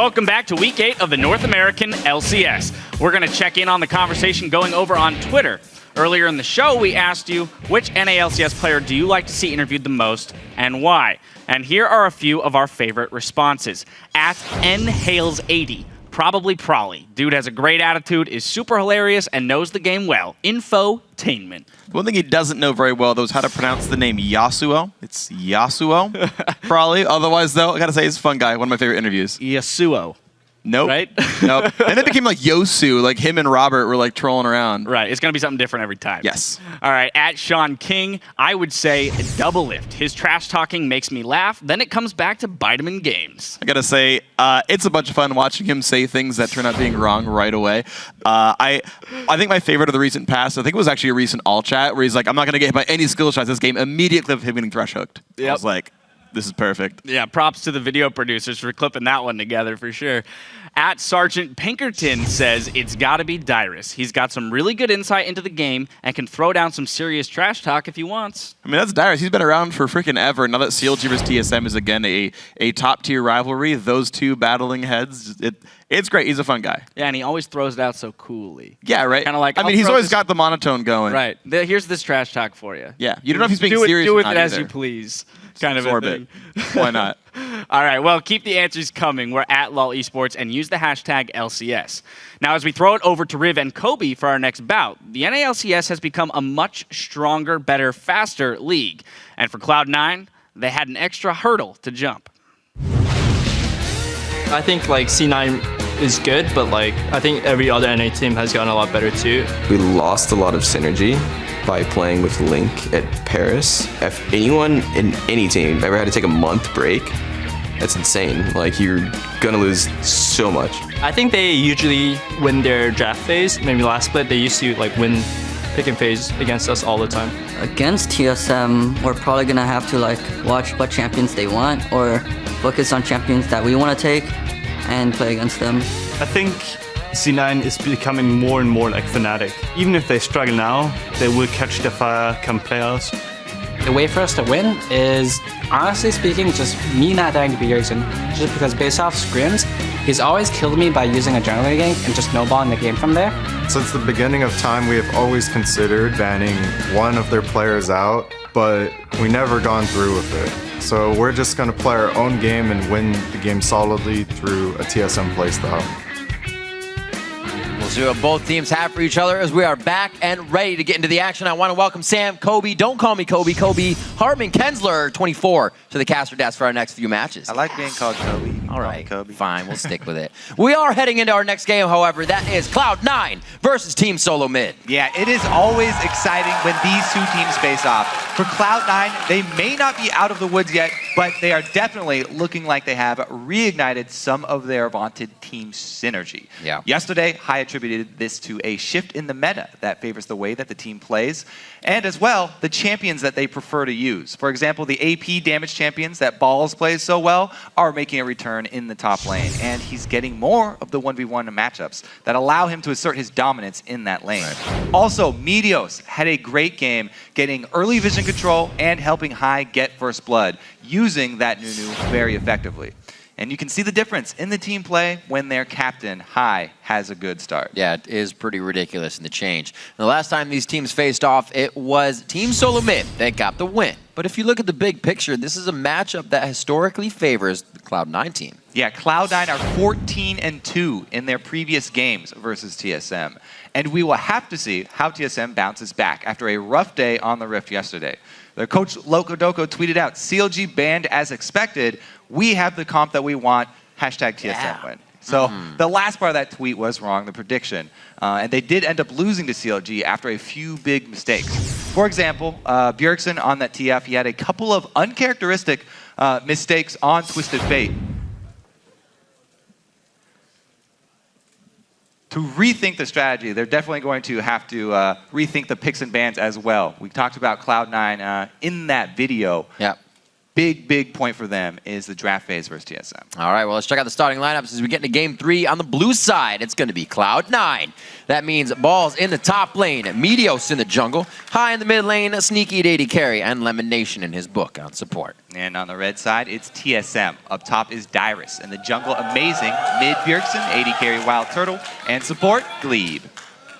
Welcome back to Week 8 of the North American LCS. We're going to check in on the conversation going over on Twitter. Earlier in the show, we asked you, which NA LCS player do you like to see interviewed the most and why? And here are a few of our favorite responses. At NHales80, probably Prolly. Dude has a great attitude, is super hilarious, and knows the game well. Infotainment. One thing he doesn't know very well, though, is how to pronounce the name Yasuo. It's Yasuo, probably. Otherwise, though, I gotta say, he's a fun guy. One of my favorite interviews. Yasuo. Nope. Right? Nope. And it became like Yosu, like him and Robert were like trolling around. Right. It's going to be something different every time. Yes. All right. At Sean King, I would say Double Lift. His trash talking makes me laugh. Then it comes back to bite him in games. I gotta say, it's a bunch of fun watching him say things that turn out being wrong right away. I think my favorite of the recent past, I think it was actually a recent all chat where he's like, I'm not going to get hit by any skill shots this game, immediate clip of him getting thrush hooked. Yep. I was like, this is perfect. Yeah, props to the video producers for clipping that one together for sure. At Sergeant Pinkerton says it's got to be Dyrus. He's got some really good insight into the game and can throw down some serious trash talk if he wants. I mean, that's Dyrus. He's been around for freaking ever. Now that CLG vs TSM is again a top-tier rivalry, those two battling heads, it's great. He's a fun guy. Yeah, and he always throws it out so coolly. Yeah, right? Kind of like, I mean, he's always got the monotone going. Right. Here's this trash talk for you. Yeah. You don't know if he's being serious do or with not it as either. you please. Kind of Absorb a thing. Why not? All right, well, keep the answers coming. We're at LOL Esports and use the hashtag LCS. Now, as we throw it over to Riv and Kobe for our next bout, the NA LCS has become a much stronger, better, faster league. And for Cloud9, they had an extra hurdle to jump. I think like C9 is good, but like I think every other NA team has gotten a lot better too. We lost a lot of synergy by playing with Link at Paris. If anyone in any team ever had to take a month break, that's insane. Like, you're gonna lose so much. I think they usually win their draft phase. Maybe last split, they used to like win picking phase against us all the time. Against TSM, we're probably gonna have to like watch what champions they want or focus on champions that we want to take and play against them. I think C9 is becoming more and more like Fnatic. Even if they struggle now, they will catch the fire come playoffs. The way for us to win is, honestly speaking, just me not dying to Bjergsen. Just because based off scrims, he's always killed me by using a jungler gank and just snowballing the game from there. Since the beginning of time, we have always considered banning one of their players out, but we never gone through with it. So we're just going to play our own game and win the game solidly through a TSM playstyle. We'll see what both teams have for each other as we are back and ready to get into the action. I want to welcome Sam, Kobe, don't call me Kobe, Hartman, Kensler, 24, to the caster desk for our next few matches. I like being called Kobe. All right, Kobe. Fine, we'll stick with it. We are heading into our next game, however. That is Cloud9 versus Team Solo Mid. Yeah, it is always exciting when these two teams face off. For Cloud9, they may not be out of the woods yet, but they are definitely looking like they have reignited some of their vaunted team synergy. Yeah. Yesterday, High attributed this to a shift in the meta that favors the way that the team plays, and as well, the champions that they prefer to use. For example, the AP damage champions that Balls plays so well are making a return in the top lane, and he's getting more of the 1v1 matchups that allow him to assert his dominance in that lane. Right. Also, Meteos had a great game getting early vision control and helping High get first blood, using that Nunu very effectively. And you can see the difference in the team play when their captain, High, has a good start. Yeah, it is pretty ridiculous in the change. The last time these teams faced off, it was Team Solo Mid that got the win. But if you look at the big picture, this is a matchup that historically favors the Cloud9 team. Yeah, Cloud9 are 14-2 in their previous games versus TSM. And we will have to see how TSM bounces back after a rough day on the Rift yesterday. Their coach, Locodoco, tweeted out, CLG banned as expected. We have the comp that we want, hashtag TSM win. So the last part of that tweet was wrong, the prediction. And they did end up losing to CLG after a few big mistakes. For example, Bjergsen on that TF, he had a couple of uncharacteristic mistakes on Twisted Fate. To rethink the strategy, they're definitely going to have to rethink the picks and bans as well. We talked about Cloud9 in that video. Yeah. big point for them is the draft phase versus TSM. All right, well, let's check out the starting lineups as we get into Game 3 on the blue side. It's going to be Cloud9. That means Balls in the top lane, Meteos in the jungle, High in the mid lane, Sneaky at AD carry, and LemonNation in his book on support. And on the red side, it's TSM. Up top is Dyrus. In the jungle, amazing. Mid Bjergsen, AD carry WildTurtle, and support, Gleeb.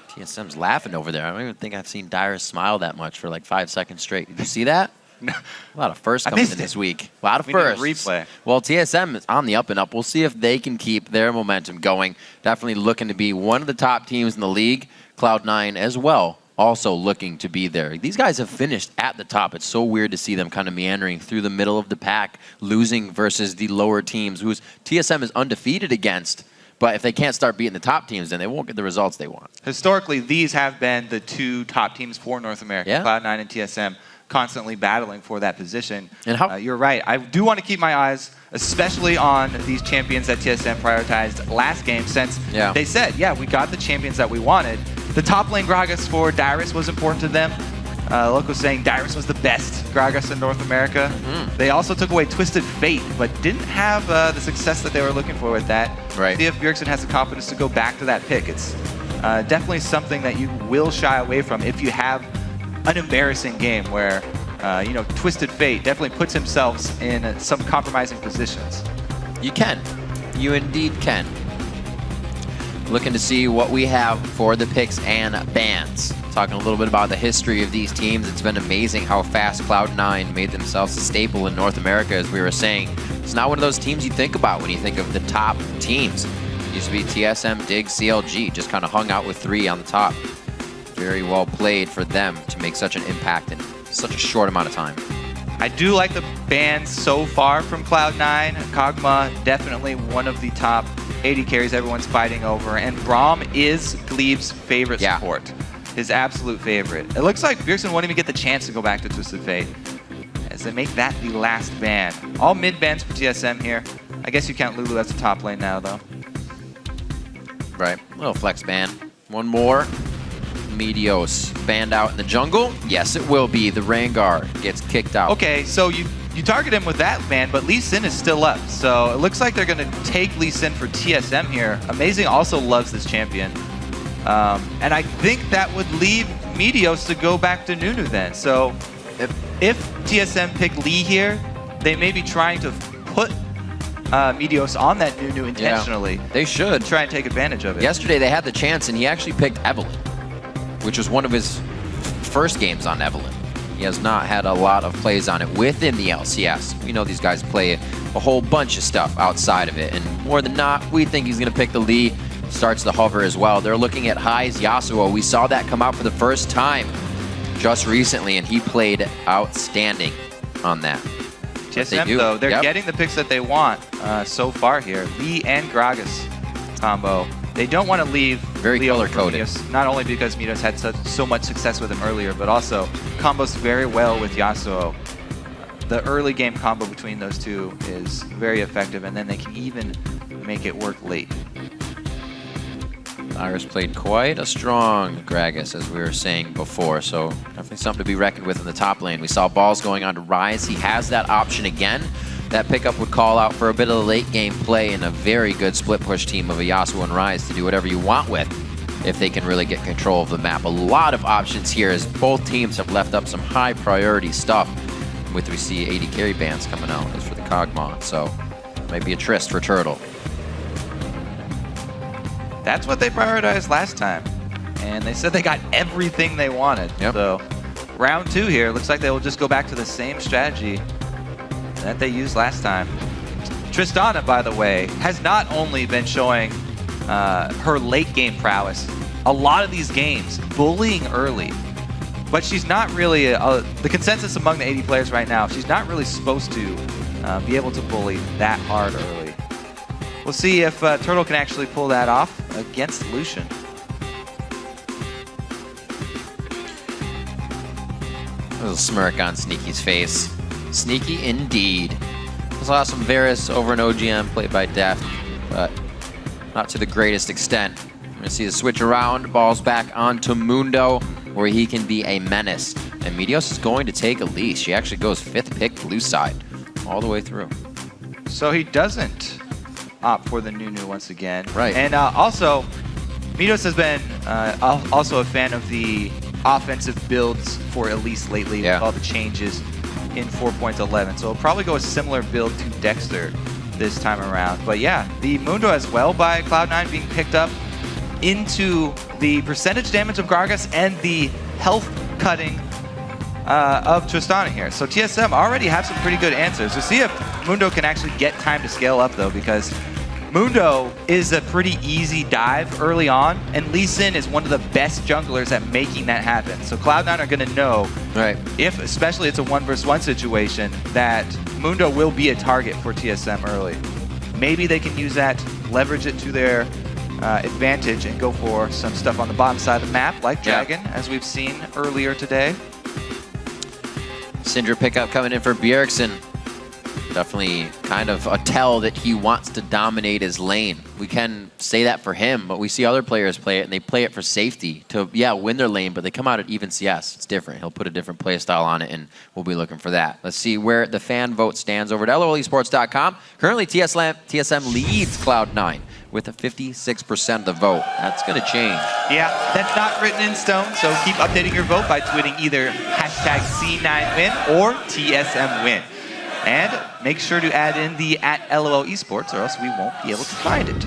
TSM's laughing over there. I don't even think I've seen Dyrus smile that much for like 5 seconds straight. Did you see that? A lot of firsts coming in this week. A lot of firsts. Replay. Well, TSM is on the up and up. We'll see if they can keep their momentum going. Definitely looking to be one of the top teams in the league. Cloud9 as well, also looking to be there. These guys have finished at the top. It's so weird to see them kind of meandering through the middle of the pack, losing versus the lower teams, who TSM is undefeated against. But if they can't start beating the top teams, then they won't get the results they want. Historically, these have been the 2 top teams for North America, Cloud9 and TSM, constantly battling for that position. And how you're right. I do want to keep my eyes, especially on these champions that TSM prioritized last game, since they said, yeah, we got the champions that we wanted. The top lane Gragas for Dyrus was important to them. Loco's saying Dyrus was the best Gragas in North America. They also took away Twisted Fate, but didn't have the success that they were looking for with that. Right. See if Bjergsen has the confidence to go back to that pick. It's definitely something that you will shy away from if you have an embarrassing game where, Twisted Fate definitely puts himself in some compromising positions. You can. You indeed can. Looking to see what we have for the picks and bans. Talking a little bit about the history of these teams. It's been amazing how fast Cloud9 made themselves a staple in North America, as we were saying. It's not one of those teams you think about when you think of the top teams. It used to be TSM, Dig, CLG, just kind of hung out with 3 on the top. Very well played for them to make such an impact in such a short amount of time. I do like the bans so far from Cloud9. Kog'Maw, definitely one of the top AD carries everyone's fighting over. And Braum is Gleeb's favorite support. His absolute favorite. It looks like Bjergsen won't even get the chance to go back to Twisted Fate, as they make that the last ban. All mid bans for TSM here. I guess you count Lulu as the top lane now, though. Right. A little flex ban. One more. Meteos banned out in the jungle. Yes, it will be. The Rengar gets kicked out. Okay, so you target him with that ban, but Lee Sin is still up. So it looks like they're going to take Lee Sin for TSM here. Amazing also loves this champion. And I think that would leave Meteos to go back to Nunu then. So if TSM pick Lee here, they may be trying to put Meteos on that Nunu intentionally. Yeah, they should. Try and take advantage of it. Yesterday they had the chance and he actually picked Evelyn, which was one of his first games on Evelyn. He has not had a lot of plays on it within the LCS. We know these guys play a whole bunch of stuff outside of it, and more than not, we think he's going to pick the Lee. Starts the hover as well. They're looking at High's Yasuo. We saw that come out for the first time just recently, and he played outstanding on that. TSM, though, they're getting the picks that they want so far here. Lee and Gragas combo. They don't want to leave very color-coded. Not only because Meteos had so much success with him earlier, but also combos very well with Yasuo. The early game combo between those two is very effective, and then they can even make it work late. Dyrus played quite a strong Gragas, as we were saying before, so definitely something to be reckoned with in the top lane. We saw Balls going on to Rise. He has that option again. That pickup would call out for a bit of the late game play and a very good split push team of a Yasuo and Rise to do whatever you want with if they can really get control of the map. A lot of options here as both teams have left up some high priority stuff. With we see 80 carry bans coming out as for the Kog'Maw, so might be a tryst for Turtle. That's what they prioritized last time, and they said they got everything they wanted. So round 2 here, looks like they will just go back to the same strategy that they used last time. Tristana, by the way, has not only been showing her late game prowess, a lot of these games, bullying early, but she's not really, the consensus among the 80 players right now, she's not really supposed to be able to bully that hard early. We'll see if Turtle can actually pull that off against Lucian. There's a smirk on Sneaky's face. Sneaky indeed. Saw some Varus over an OGM played by Def, but not to the greatest extent. We're going to see the switch around. Balls back onto Mundo, where he can be a menace. And Meteos is going to take Elise. She actually goes 5th pick blue side. all the way through. So he doesn't opt for the Nunu once again. Right. And also, Meteos has been also a fan of the offensive builds for Elise lately with all the changes in 4.11. So he'll probably go a similar build to Dexter this time around. But yeah, the Mundo as well by Cloud9 being picked up into the percentage damage of Gragas and the health cutting of Tristana here. So TSM already have some pretty good answers. We'll see if Mundo can actually get time to scale up though, because Mundo is a pretty easy dive early on, and Lee Sin is one of the best junglers at making that happen. So Cloud9 are going to know, if especially it's a 1v1 situation, that Mundo will be a target for TSM early. Maybe they can use that, leverage it to their advantage, and go for some stuff on the bottom side of the map, like Dragon, as we've seen earlier today. Syndra pickup coming in for Bjergsen. Definitely kind of a tell that he wants to dominate his lane. We can say that for him, but we see other players play it, and they play it for safety to, win their lane, but they come out at even CS. It's different. He'll put a different play style on it, and we'll be looking for that. Let's see where the fan vote stands over at LOLesports.com. Currently, TSM leads Cloud9 with a 56% of the vote. That's going to change. Yeah, that's not written in stone, so keep updating your vote by tweeting either #C9win or TSMwin. And make sure to add in the @LOL Esports, or else we won't be able to find it.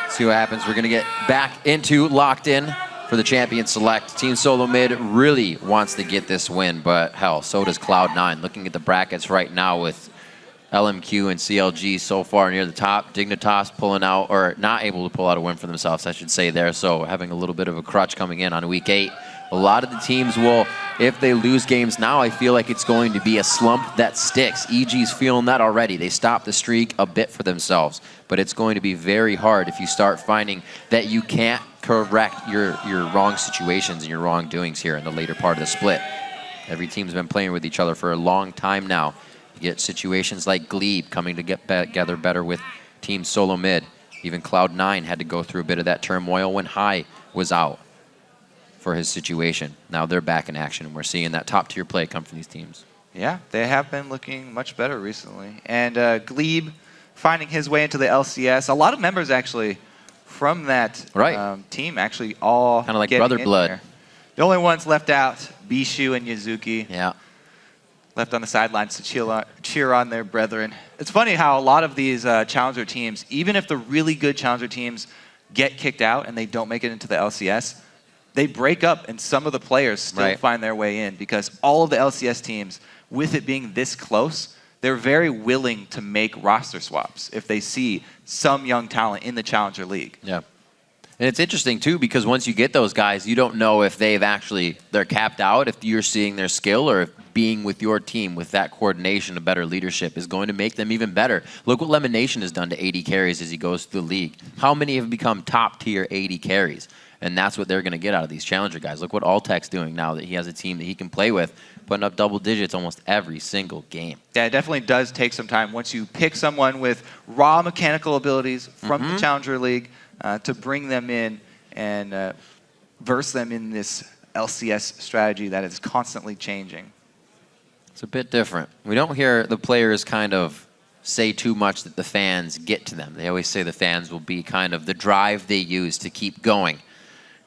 See what happens. We're going to get back into Locked In for the Champion Select. Team Solo Mid really wants to get this win, but hell, so does Cloud9. Looking at the brackets right now with LMQ and CLG so far near the top. Dignitas pulling out, or not able to pull out a win for themselves, I should say there. So having a little bit of a crutch coming in on week 8. A lot of the teams will, if they lose games now, I feel like it's going to be a slump that sticks. EG's feeling that already. They stopped the streak a bit for themselves. But it's going to be very hard if you start finding that you can't correct your wrong situations and your wrongdoings here in the later part of the split. Every team's been playing with each other for a long time now. You get situations like Gleeb coming to get together better with Team Solo Mid. Even Cloud9 had to go through a bit of that turmoil when High was out for his situation. Now they're back in action, and we're seeing that top-tier play come from these teams. Yeah, they have been looking much better recently. And Gleeb finding his way into the LCS. A lot of members, actually, from that team, actually all kind of like brother blood. There. The only ones left out, Bishu and Yuzuki. Yeah. Left on the sidelines to cheer on their brethren. It's funny how a lot of these challenger teams, even if the really good challenger teams get kicked out and they don't make it into the LCS, they break up and some of the players still find their way in, because all of the LCS teams, with it being this close, they're very willing to make roster swaps if they see some young talent in the Challenger League. Yeah. And it's interesting, too, because once you get those guys, you don't know if they're capped out, if you're seeing their skill, or if being with your team with that coordination, a better leadership is going to make them even better. Look what LemonNation has done to 80 carries as he goes through the league. How many have become top-tier 80 carries? And that's what they're going to get out of these challenger guys. Look what Altec's doing now that he has a team that he can play with, putting up double digits almost every single game. Yeah, it definitely does take some time once you pick someone with raw mechanical abilities from the Challenger League to bring them in and verse them in this LCS strategy that is constantly changing. It's a bit different. We don't hear the players kind of say too much that the fans get to them. They always say the fans will be kind of the drive they use to keep going.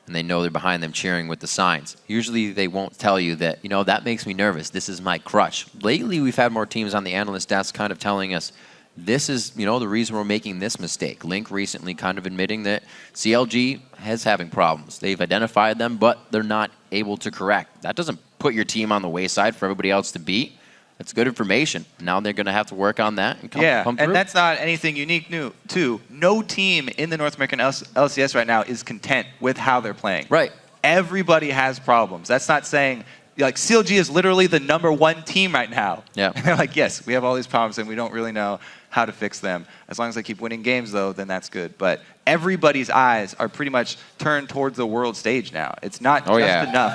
And they know they're behind them cheering with the signs. Usually they won't tell you that, that makes me nervous. This is my crutch. Lately, we've had more teams on the analyst desk kind of telling us, this is, the reason we're making this mistake. Link recently kind of admitting that CLG is having problems. They've identified them, but they're not able to correct. That doesn't put your team on the wayside for everybody else to beat. That's good information. Now they're going to have to work on that and come through. And that's not anything unique too. No team in the North American LCS right now is content with how they're playing. Right. Everybody has problems. That's not saying, like, CLG is literally the #1 team right now. Yeah. And they're like, yes, we have all these problems and we don't really know how to fix them. As long as they keep winning games, though, then that's good. But everybody's eyes are pretty much turned towards the world stage now. It's not just enough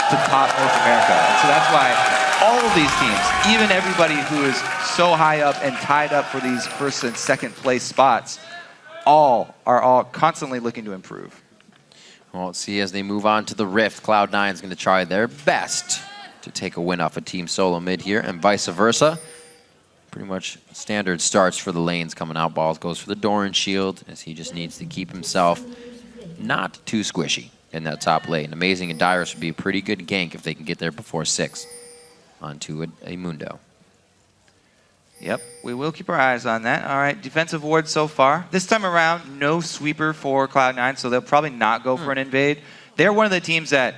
to top North America. And so that's why all of these teams, even everybody who is so high up and tied up for these first and second place spots, are constantly looking to improve. Well, let's see as they move on to the Rift. Cloud9 is going to try their best to take a win off a team solo mid here, and vice versa. Pretty much standard starts for the lanes coming out. Balls goes for the Doran shield, as he just needs to keep himself not too squishy in that top lane. Amazing and Dyrus would be a pretty good gank if they can get there before 6 onto a Mundo. Yep, we will keep our eyes on that. All right, defensive ward so far. This time around, no sweeper for Cloud9, so they'll probably not go for an invade. They're one of the teams that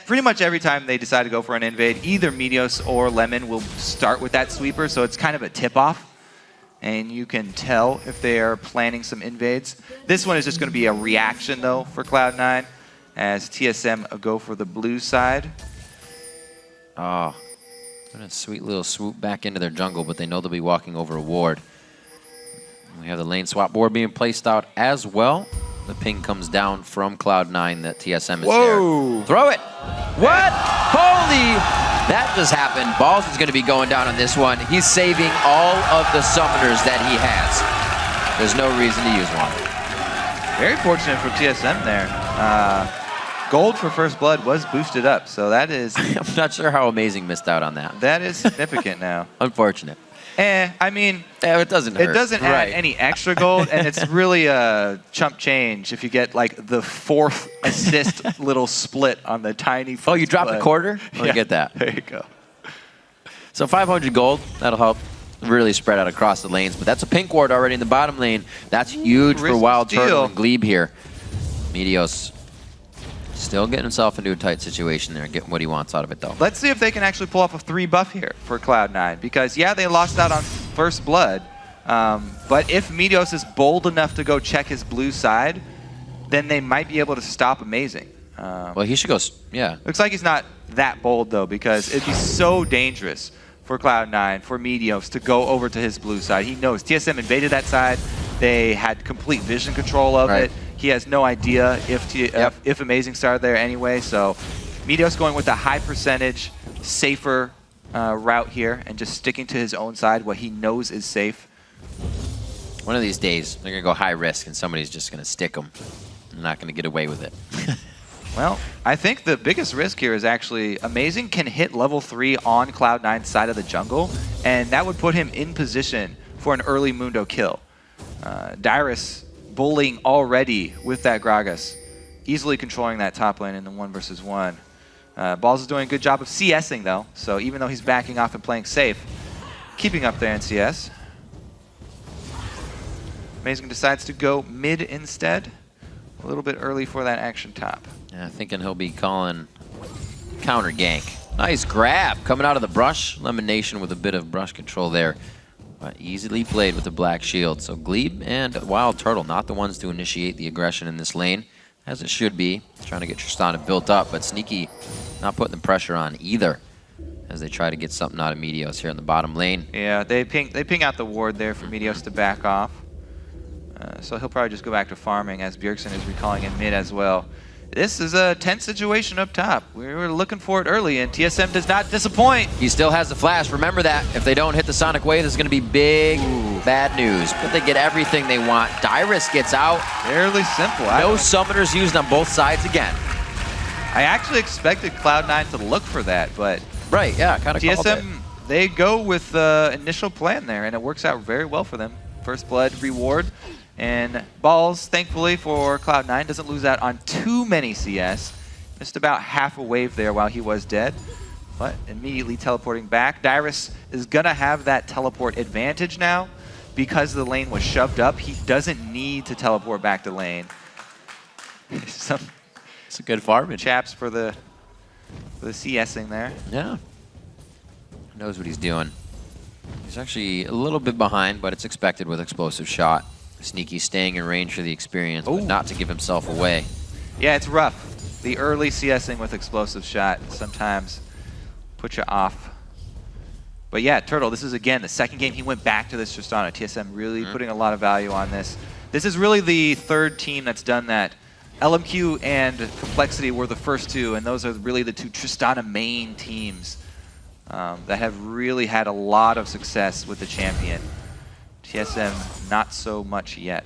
pretty much every time they decide to go for an invade, either Meteos or Lemon will start with that sweeper, so it's kind of a tip-off. And you can tell if they are planning some invades. This one is just going to be a reaction, though, for Cloud9, as TSM go for the blue side. Oh, what a sweet little swoop back into their jungle, but they know they'll be walking over a ward. We have the lane swap board being placed out as well. The ping comes down from Cloud9 that TSM is there. Throw it. What? Holy, that just happened. Balls is going to be going down on this one. He's saving all of the summoners that he has. There's no reason to use one. Very fortunate for TSM there. Gold for first blood was boosted up, so that is... I'm not sure how Amazing missed out on that. That is significant now. Unfortunate. I mean... it doesn't hurt. It doesn't add any extra gold, and it's really a chump change if you get, like, the 4th assist little split on the tiny... Oh, you dropped a quarter? Let me get that. There you go. So 500 gold, that'll help really spread out across the lanes, but that's a pink ward already in the bottom lane. That's huge for WildTurtle and Gleeb here. Meteos still getting himself into a tight situation there, getting what he wants out of it, though. Let's see if they can actually pull off a 3 buff here for Cloud9, because, yeah, they lost out on first blood, but if Meteos is bold enough to go check his blue side, then they might be able to stop Amazing. Well, he should go, yeah. Looks like he's not that bold, though, because it'd be so dangerous for Cloud9, for Meteos, to go over to his blue side. He knows TSM invaded that side. They had complete vision control of it. He has no idea if Amazing started there anyway, so Meteos going with a high percentage, safer route here and just sticking to his own side, what he knows is safe. One of these days, they're going to go high risk and somebody's just going to stick them. They're not going to get away with it. Well, I think the biggest risk here is actually Amazing can hit level 3 on Cloud9's side of the jungle, and that would put him in position for an early Mundo kill. Dyrus bullying already with that Gragas, easily controlling that top lane in the 1 versus 1. Balls is doing a good job of CSing, though, so even though he's backing off and playing safe, keeping up there in CS. Amazing decides to go mid instead. A little bit early for that action top. Yeah, thinking he'll be calling counter gank. Nice grab coming out of the brush. LemonNation with a bit of brush control there. But easily played with the black shield. So Gleeb and WildTurtle not the ones to initiate the aggression in this lane, as it should be. Trying to get Tristana built up, but Sneaky not putting the pressure on either, as they try to get something out of Meteos here in the bottom lane. Yeah, they ping out the ward there for Meteos to back off. So he'll probably just go back to farming, as Bjergsen is recalling in mid as well. This is a tense situation up top. We were looking for it early, and TSM does not disappoint. He still has the flash. Remember that. If they don't hit the Sonic Wave, this is going to be big, bad news. But they get everything they want. Dyrus gets out. Fairly simple. No summoners used on both sides again. I actually expected Cloud9 to look for that, but... Right, yeah, kind of called it. TSM, they go with the initial plan there, and it works out very well for them. First blood reward. And Balls, thankfully for Cloud9, doesn't lose out on too many CS. Missed about half a wave there while he was dead, but immediately teleporting back. Dyrus is going to have that teleport advantage now because the lane was shoved up. He doesn't need to teleport back to lane. It's a good farming. Chaps for the CSing there. Yeah. Knows what he's doing. He's actually a little bit behind, but it's expected with explosive shot. Sneaky staying in range for the experience, but not to give himself away. Yeah, it's rough. The early CSing with explosive shot sometimes puts you off. But yeah, Turtle, this is again the second game he went back to this Tristana. TSM really putting a lot of value on this. This is really the third team that's done that. LMQ and Complexity were the first two, and those are really the two Tristana main teams that have really had a lot of success with the champion. TSM, not so much yet.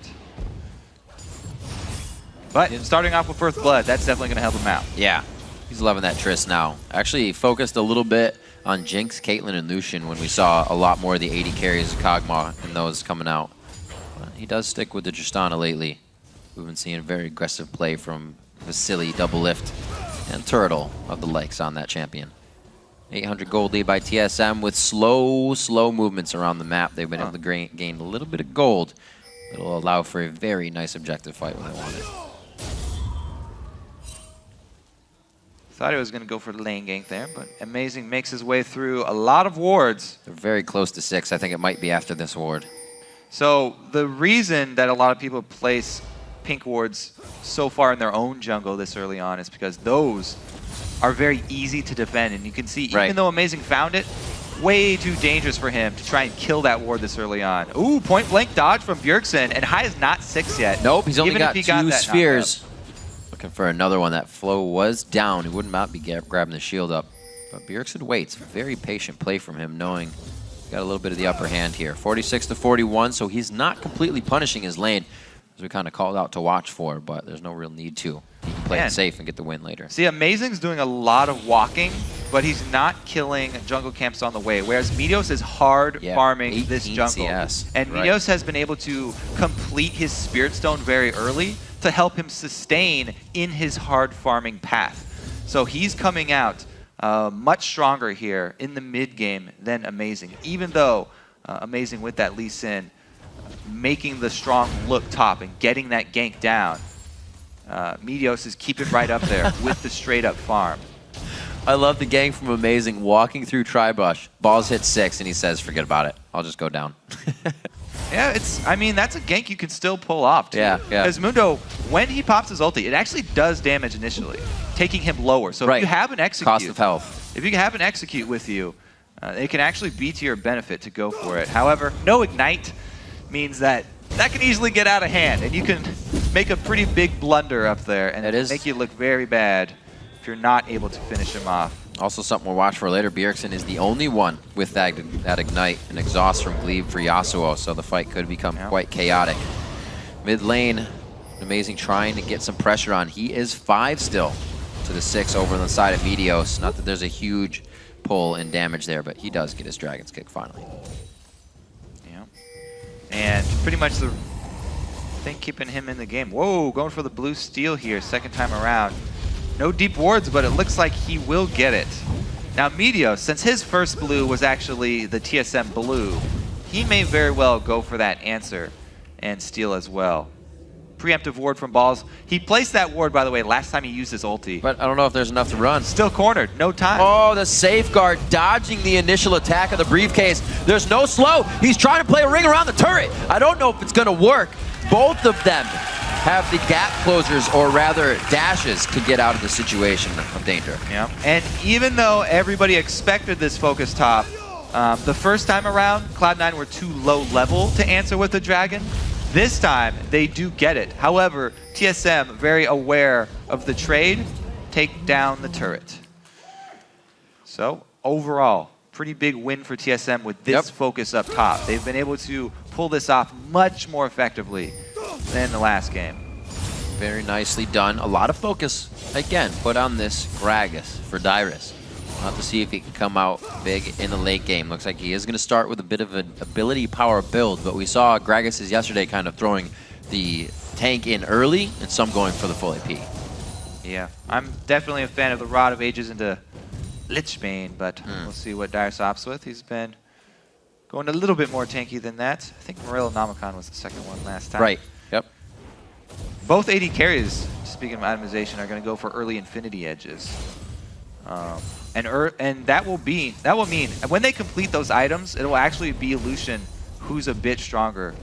But starting off with First Blood, that's definitely going to help him out. Yeah. He's loving that Triss now. Actually focused a little bit on Jinx, Caitlyn, and Lucian when we saw a lot more of the 80 carries of Kog'Maw and those coming out. But he does stick with the Tristana lately. We've been seeing very aggressive play from Vasily, Double Lift, and Turtle of the likes on that champion. 800 gold lead by TSM with slow movements around the map. They've been able to gain a little bit of gold that'll allow for a very nice objective fight when they want it. Thought he was going to go for the lane gank there, but Amazing makes his way through a lot of wards. They're very close to 6. I think it might be after this ward. So the reason that a lot of people place pink wards so far in their own jungle this early on is because those are very easy to defend. And you can see, even though Amazing found it, way too dangerous for him to try and kill that ward this early on. Ooh, point blank dodge from Bjergsen, and High is not 6 yet. Nope, he's only even got if he 2 that spheres. Looking for another one. That flow was down. He would not be grabbing the shield up. But Bjergsen waits. Very patient play from him, knowing he's got a little bit of the upper hand here. 46 to 41, so he's not completely punishing his lane, as we kind of called out to watch for, but there's no real need to. He can play it safe and get the win later. See, Amazing's doing a lot of walking, but he's not killing jungle camps on the way, whereas Meteos is hard farming this jungle. CS. And Meteos has been able to complete his Spirit Stone very early to help him sustain in his hard farming path. So he's coming out much stronger here in the mid game than Amazing, even though Amazing with that Lee Sin making the strong look top and getting that gank down. Meteos is keeping right up there with the straight up farm. I love the gank from Amazing walking through Tribush. Balls hit 6 and he says, forget about it. I'll just go down. Yeah, I mean, that's a gank you can still pull off, too. Yeah. Because Mundo, when he pops his ulti, it actually does damage initially, taking him lower. So if you have an execute, cost of health. If you have an execute with you, it can actually be to your benefit to go for it. However, no ignite means that can easily get out of hand, and you can make a pretty big blunder up there, and it'll make you look very bad if you're not able to finish him off. Also something we'll watch for later, Bjergsen is the only one with that ignite and exhaust from Gleeb for Yasuo, so the fight could become quite chaotic. Mid lane, Amazing trying to get some pressure on. He is 5 still to the 6 over on the side of Meteos. Not that there's a huge pull in damage there, but he does get his Dragon's Kick finally. Yeah. And pretty much the thing keeping him in the game. Whoa, going for the blue steal here, second time around. No deep wards, but it looks like he will get it. Now Meteos, since his first blue was actually the TSM blue, he may very well go for that answer and steal as well. Preemptive ward from Balls. He placed that ward, by the way, last time he used his ulti. But I don't know if there's enough to run. Still cornered, no time. Oh, the safeguard dodging the initial attack of the briefcase. There's no slow. He's trying to play a ring around the turret. I don't know if it's going to work. Both of them have the gap closers, or rather dashes, to get out of the situation of danger. Yeah. And even though everybody expected this focus top, the first time around, Cloud9 were too low level to answer with the dragon. This time, they do get it. However, TSM, very aware of the trade, take down the turret. So, overall, pretty big win for TSM with this focus up top. They've been able to pull this off much more effectively than the last game. Very nicely done. A lot of focus, again, put on this Gragas for Dyrus. We'll have to see if he can come out big in the late game. Looks like he is going to start with a bit of an ability power build, but we saw Gragas yesterday kind of throwing the tank in early and some going for the full AP. Yeah, I'm definitely a fan of the Rod of Ages into Lichbane, but we'll see what Dyrus opts with. He's been going a little bit more tanky than that. I think Morello Namicon was the second one last time. Right, yep. Both AD carries, speaking of itemization, are going to go for early Infinity Edges. And that will mean when they complete those items, it will actually be Lucian who's a bit stronger,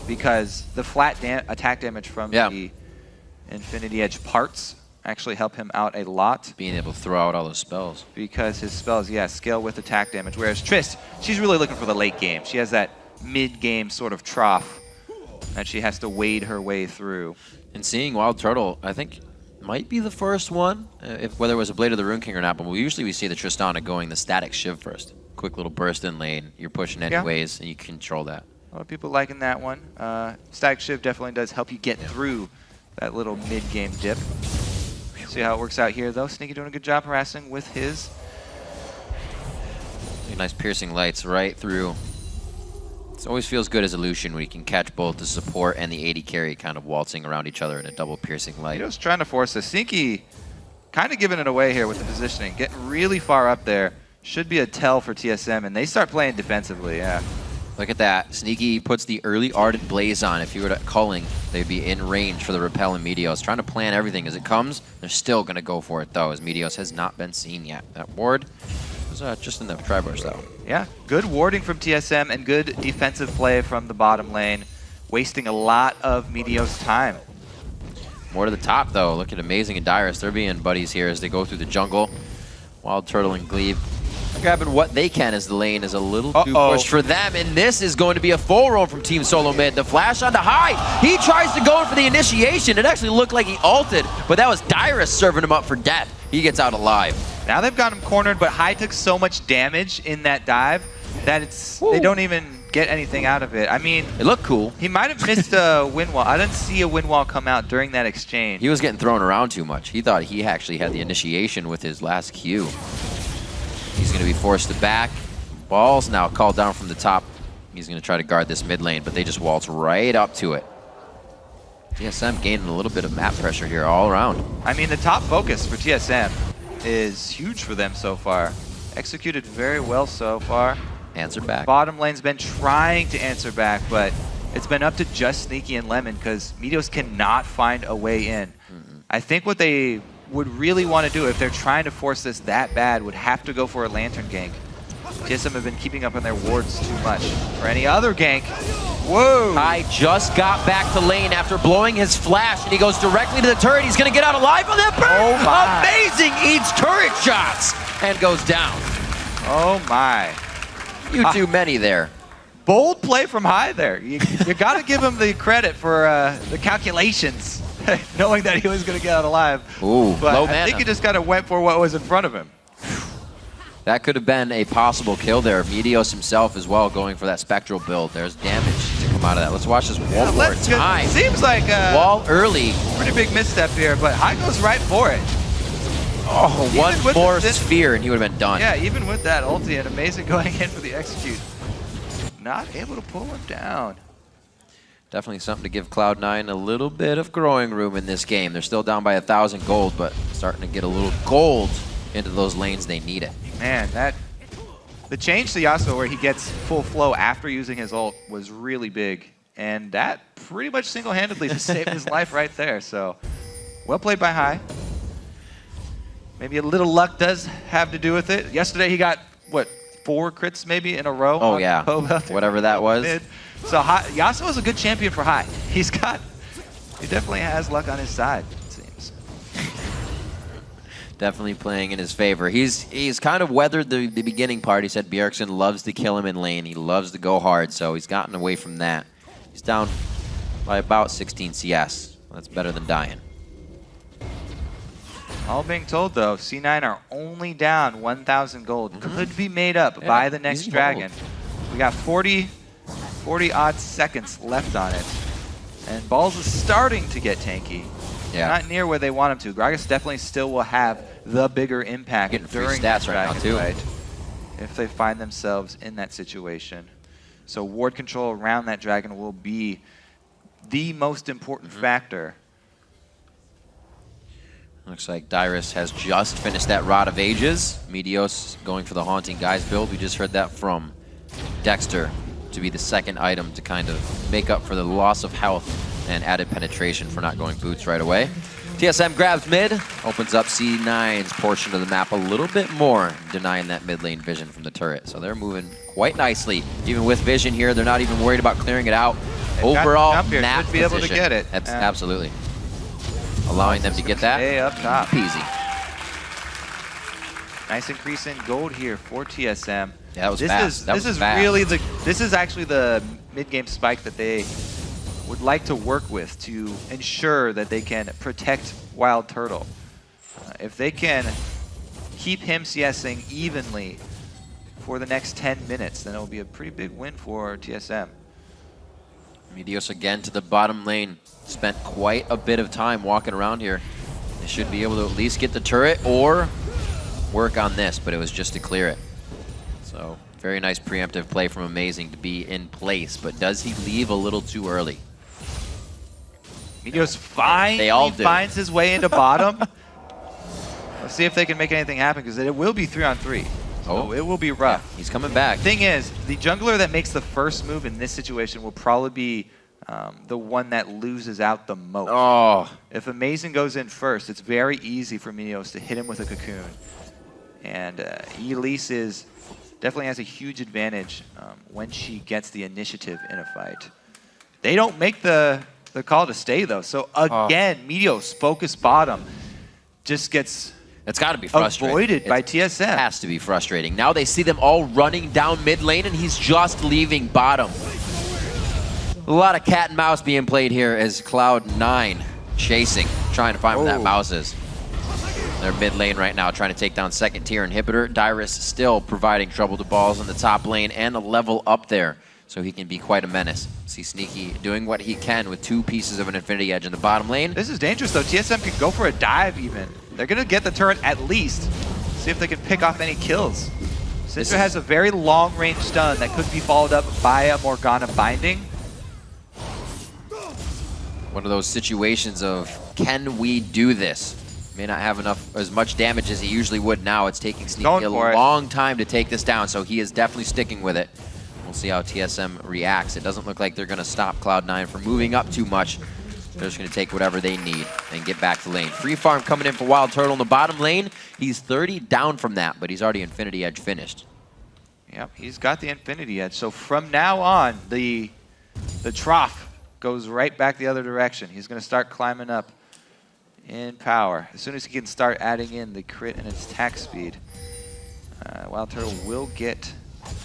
because the flat attack damage from the Infinity Edge parts actually help him out a lot. Being able to throw out all those spells. Because his spells, scale with attack damage. Whereas Trist, she's really looking for the late game. She has that mid-game sort of trough that she has to wade her way through. And seeing WildTurtle, I think, might be the first one, whether it was a Blade of the Rune King or not, but usually we see the Tristana going the static Shiv first. Quick little burst in lane, you're pushing anyways, and you control that. A lot of people liking that one. Static Shiv definitely does help you get through that little mid-game dip. See how it works out here, though. Sneaky doing a good job harassing with his. Nice piercing lights right through. It always feels good as a Lucian when you can catch both the support and the AD carry kind of waltzing around each other in a double piercing light. Meteos trying to force this. Sneaky kind of giving it away here with the positioning. Getting really far up there. Should be a tell for TSM, and they start playing defensively, yeah. Look at that. Sneaky puts the early Ardent Blaze on. If you were to culling, they'd be in range for the Repel and Meteos. Trying to plan everything as it comes. They're still going to go for it, though, as Meteos has not been seen yet. That ward was just enough Tribush, though. Yeah, good warding from TSM and good defensive play from the bottom lane. Wasting a lot of Meteos' time. More to the top, though. Look at Amazing and Dyrus. They're being buddies here as they go through the jungle. WildTurtle and Gleeb grabbing what they can as the lane is a little too pushed for them, and this is going to be a full roam from Team Solo Mid. The flash onto High. He tries to go in for the initiation. It actually looked like he ulted, but that was Dyrus serving him up for death. He gets out alive. Now they've got him cornered, but High took so much damage in that dive that they don't even get anything out of it. I mean, it looked cool. He might have missed a wind wall. I didn't see a wind wall come out during that exchange. He was getting thrown around too much. He thought he actually had the initiation with his last Q. He's going to be forced to back. Ball's now called down from the top. He's going to try to guard this mid lane, but they just waltz right up to it. TSM gaining a little bit of map pressure here all around. I mean, the top focus for TSM is huge for them so far. Executed very well so far. Answer back. Bottom lane's been trying to answer back, but it's been up to just Sneaky and Lemon because Meteos cannot find a way in. I think what they would really want to do if they're trying to force this that bad would have to go for a Lantern gank. TSM have been keeping up on their wards too much. For any other gank, whoa! High just got back to lane after blowing his flash, and he goes directly to the turret. He's going to get out alive on that burn! Oh my. Amazing! Eats turret shots and goes down. Oh my. You too many there. Bold play from High there. You got to give him the credit for the calculations, knowing that he was going to get out alive. Ooh, but low I mana. think he just kind of went for what was in front of him. That could have been a possible kill there. Meteos himself as well going for that spectral build. There's damage to come out of that. Let's watch this wall more time. Seems like wall early. Pretty big misstep here, but High goes right for it. Oh, Even one with more the sphere and he would have been done. Yeah, even with that ulti and Amazing going in for the execute. Not able to pull him down. Definitely something to give Cloud9 a little bit of growing room in this game. They're still down by 1,000 gold, but starting to get a little gold into those lanes they need it. Man, the change to Yasuo where he gets full flow after using his ult was really big. And that pretty much single-handedly just saved his life right there. So, well played by High. Maybe a little luck does have to do with it. Yesterday he got, what, 4 crits maybe in a row? Oh yeah, whatever that was. So Yasuo is a good champion for High. He definitely has luck on his side, it seems. Definitely playing in his favor. He's kind of weathered the beginning part. He said Bjergsen loves to kill him in lane. He loves to go hard, so he's gotten away from that. He's down by about 16 CS. That's better than dying. All being told, though, C9 are only down 1,000 gold. Could be made up by the next dragon. We got 40-odd seconds left on it. And Balls is starting to get tanky. Yeah. Not near where they want him to. Gragas definitely still will have the bigger impact Getting free during stats the right now, dragon too. fight if they find themselves in that situation. So ward control around that dragon will be the most important factor. Looks like Dyrus has just finished that Rod of Ages. Meteos going for the Haunting Guys build. We just heard that from Dexter to be the second item to kind of make up for the loss of health and added penetration for not going boots right away. TSM grabs mid, opens up C9's portion of the map a little bit more, denying that mid lane vision from the turret. So they're moving quite nicely. Even with vision here, they're not even worried about clearing it out. Overall, map should be able to position. get it. Absolutely. Allowing them to get that. Stay up top. Easy. Nice increase in gold here for TSM. Yeah, that was fast. This is actually the mid-game spike that they would like to work with to ensure that they can protect WildTurtle. If they can keep him CSing evenly for the next 10 minutes, then it will be a pretty big win for TSM. Meteos again to the bottom lane. Spent quite a bit of time walking around here. They should be able to at least get the turret or work on this, but it was just to clear it. So very nice preemptive play from Amazing to be in place, but does he leave a little too early? Meteos finds his way into bottom. Let's see if they can make anything happen, because it will be 3-on-3. So it will be rough. Yeah, he's coming back. Thing is, the jungler that makes the first move in this situation will probably be the one that loses out the most. Oh. If Amazing goes in first, it's very easy for Meteos to hit him with a cocoon. And Elise definitely has a huge advantage when she gets the initiative in a fight. They don't make the call to stay, though. So again, Meteos, focus bottom, just gets it's got to be frustrating. Avoided by TSM. It has to be frustrating. Now they see them all running down mid lane, and he's just leaving bottom. A lot of cat and mouse being played here as Cloud9 chasing, trying to find where that mouse is. They're mid lane right now, trying to take down second tier inhibitor. Dyrus still providing trouble to Balls in the top lane and a level up there, so he can be quite a menace. See Sneaky doing what he can with 2 pieces of an Infinity Edge in the bottom lane. This is dangerous, though. TSM can go for a dive even. They're going to get the turret at least. See if they can pick off any kills. Syndra has a very long-range stun that could be followed up by a Morgana binding. One of those situations of, can we do this? May not have as much damage as he usually would now. It's taking Sneaky a long time to take this down, so he is definitely sticking with it. We'll see how TSM reacts. It doesn't look like they're going to stop Cloud9 from moving up too much. They're just going to take whatever they need and get back to lane. Free farm coming in for WildTurtle in the bottom lane. He's 30 down from that, but he's already Infinity Edge finished. Yep, he's got the Infinity Edge. So from now on, the trough goes right back the other direction. He's going to start climbing up in power. As soon as he can start adding in the crit and its attack speed, WildTurtle will get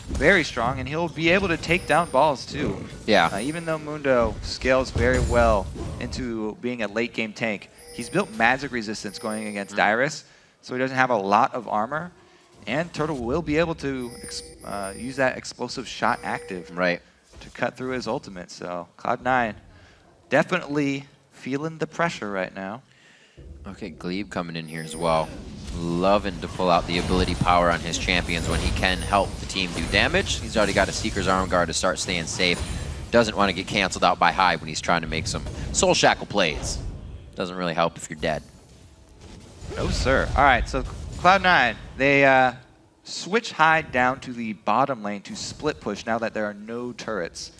very strong, and he'll be able to take down Balls too. Yeah. Even though Mundo scales very well into being a late game tank, he's built magic resistance going against Dyrus, so he doesn't have a lot of armor, and Turtle will be able to use that explosive shot active to cut through his ultimate. So Cloud9 definitely feeling the pressure right now. Okay, Gleeb coming in here as well. Loving to pull out the ability power on his champions when he can help the team do damage. He's already got a Seeker's Arm Guard to start staying safe. Doesn't want to get canceled out by Hyde when he's trying to make some Soul Shackle plays. Doesn't really help if you're dead. No, sir. All right, so Cloud9, they switch Hyde down to the bottom lane to split push now that there are no turrets.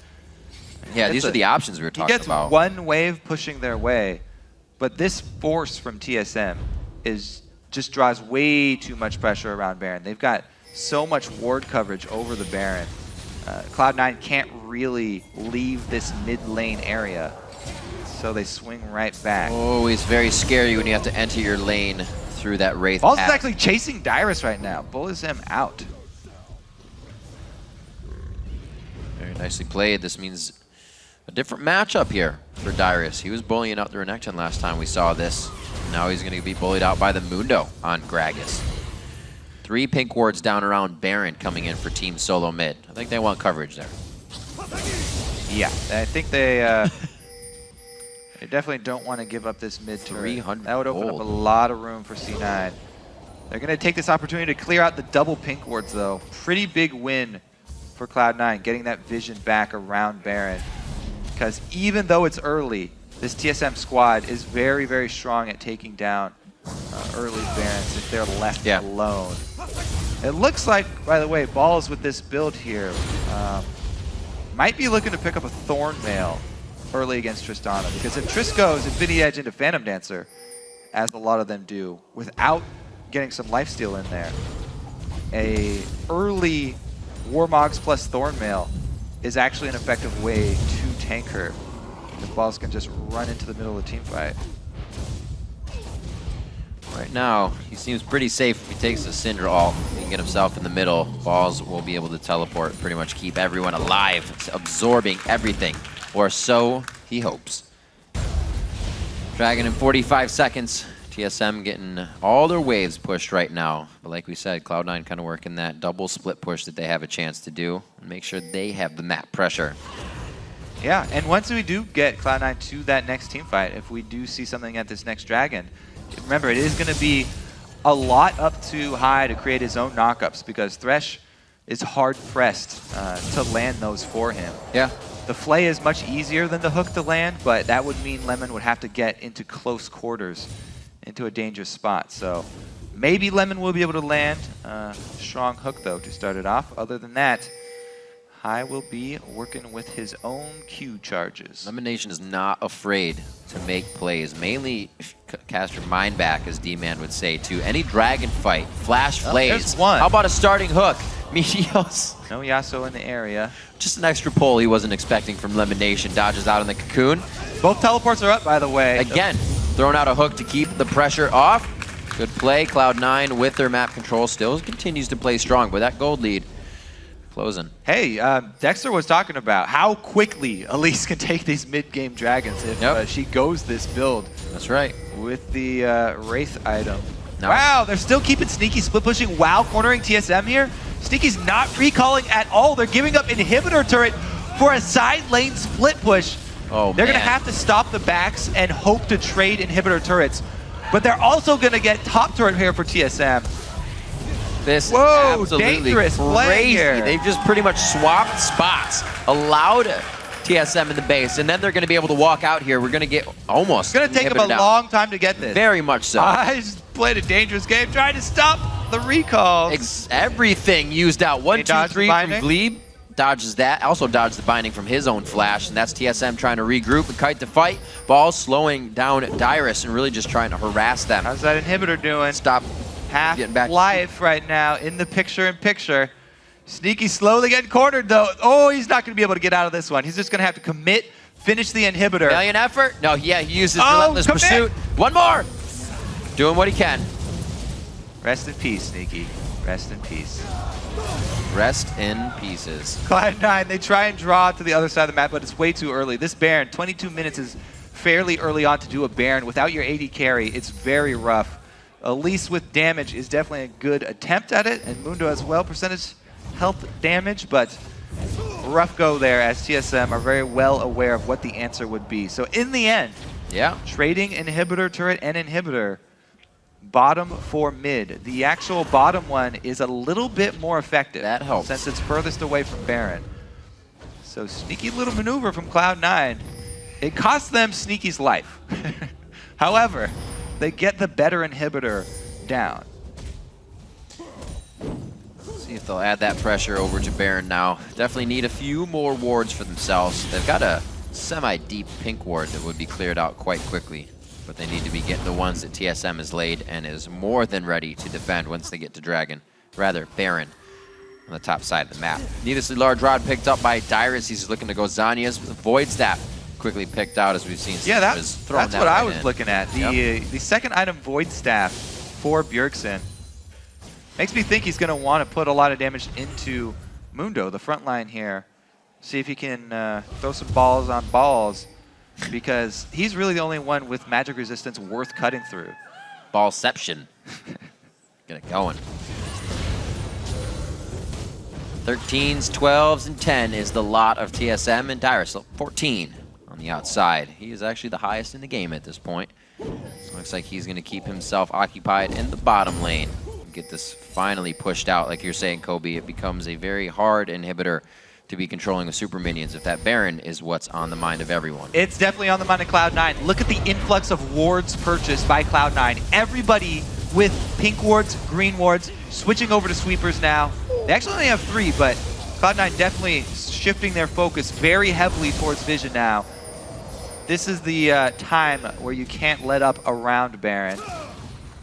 Yeah, these are the options we were talking about. He gets one wave pushing their way, but this force from TSM just draws way too much pressure around Baron. They've got so much ward coverage over the Baron. Cloud9 can't really leave this mid lane area, so they swing right back. Always very scary when you have to enter your lane through that Wraith. Balls is actually chasing Dyrus right now. Bullies him out. Very nicely played. This means a different matchup here for Dyrus. He was bullying out the Renekton last time we saw this. Now he's going to be bullied out by the Mundo on Gragas. 3 pink wards down around Baron coming in for Team Solo Mid. I think they want coverage there. Yeah, I think they they definitely don't want to give up this mid turret. 300 That would open up a lot of room for C9. They're going to take this opportunity to clear out the double pink wards, though. Pretty big win for Cloud9, getting that vision back around Baron. Because even though it's early, this TSM squad is very, very strong at taking down early Barons if they're left alone. It looks like, by the way, Balls with this build here might be looking to pick up a Thornmail early against Tristana, because if Triss goes Infinity Edge into Phantom Dancer, as a lot of them do, without getting some lifesteal in there, a early Warmogs plus Thornmail is actually an effective way to tank her. The Balls can just run into the middle of the team fight. Right now, he seems pretty safe if he takes the Syndra ult. He can get himself in the middle. Balls will be able to teleport, pretty much keep everyone alive, absorbing everything, or so he hopes. Dragon in 45 seconds. TSM getting all their waves pushed right now. But like we said, Cloud9 kind of working that double split push that they have a chance to do and make sure they have the map pressure. Yeah, and once we do get Cloud9 to that next team fight, if we do see something at this next Dragon, remember, it is going to be a lot up to High to create his own knockups because Thresh is hard-pressed to land those for him. Yeah. The Flay is much easier than the Hook to land, but that would mean Lemon would have to get into close quarters, into a dangerous spot. So maybe Lemon will be able to land. Strong Hook, though, to start it off. Other than that, High will be working with his own Q charges. LemonNation is not afraid to make plays, mainly cast your mind back, as D-Man would say, to any Dragon fight. Flash plays. There's one. How about a starting hook? Meteos. No Yasuo in the area. Just an extra pull he wasn't expecting from LemonNation. Dodges out in the cocoon. Both teleports are up, by the way. Again, throwing out a hook to keep the pressure off. Good play. Cloud9 with their map control still continues to play strong, but that gold lead closing. Hey, Dexter was talking about how quickly Elise can take these mid-game dragons if she goes this build. That's right. With the Wraith item. No. Wow, they're still keeping Sneaky split pushing while cornering TSM here. Sneaky's not recalling at all. They're giving up inhibitor turret for a side lane split push. Oh, they're man. going to have to stop the backs and hope to trade inhibitor turrets. But they're also going to get top turret here for TSM. This Whoa, is absolutely dangerous play crazy. here. They've just pretty much swapped spots, allowed TSM in the base, and then they're going to be able to walk out here. We're going to get almost. It's going to take them a long time to get this. Very much so. I just played a dangerous game trying to stop the recalls. Everything used out. 1, 2, dodge the 3 from binding. Gleeb. Dodges that. Also dodged the binding from his own flash, and that's TSM trying to regroup and kite to fight. Ball slowing down Dyrus and really just trying to harass them. How's that inhibitor doing? Stop. Half-Life right now in the picture-in-picture. Sneaky slowly getting cornered, though. Oh, he's not going to be able to get out of this one. He's just going to have to commit, finish the inhibitor. Valiant effort. No, yeah, he uses Relentless Pursuit. One more. Doing what he can. Rest in peace, Sneaky. Rest in peace. Rest in pieces. Cloud9, they try and draw to the other side of the map, but it's way too early. This Baron, 22 minutes is fairly early on to do a Baron. Without your AD carry, it's very rough. Elise with damage is definitely a good attempt at it, and Mundo as well, percentage health damage, but rough go there as TSM are very well aware of what the answer would be. So in the end, trading inhibitor turret and inhibitor, bottom for mid. The actual bottom one is a little bit more effective. That helps. Since it's furthest away from Baron. So sneaky little maneuver from Cloud9. It costs them Sneaky's life. However, they get the better inhibitor down. See if they'll add that pressure over to Baron now. Definitely need a few more wards for themselves. They've got a semi-deep pink ward that would be cleared out quite quickly, but they need to be getting the ones that TSM has laid and is more than ready to defend once they get to Dragon. Rather, Baron on the top side of the map. Needlessly large rod picked up by Dyrus. He's looking to go Zanya's. Void Staff quickly picked out, as we've seen. Yeah, that's what I was looking at. The second item, Void Staff for Bjergsen, makes me think he's going to want to put a lot of damage into Mundo, the front line here. See if he can throw some balls on balls, because he's really the only one with magic resistance worth cutting through. Ballception. Get it going. 13s, 12s, and 10 is the lot of TSM, and Dyrus 14 on the outside. He is actually the highest in the game at this point. Looks like he's going to keep himself occupied in the bottom lane. Get this finally pushed out, like you're saying, Kobe. It becomes a very hard inhibitor to be controlling with super minions if that Baron is what's on the mind of everyone. It's definitely on the mind of Cloud9. Look at the influx of wards purchased by Cloud9. Everybody with pink wards, green wards, switching over to sweepers now. They actually only have 3, but Cloud9 definitely shifting their focus very heavily towards Vision now. This is the time where you can't let up around Baron.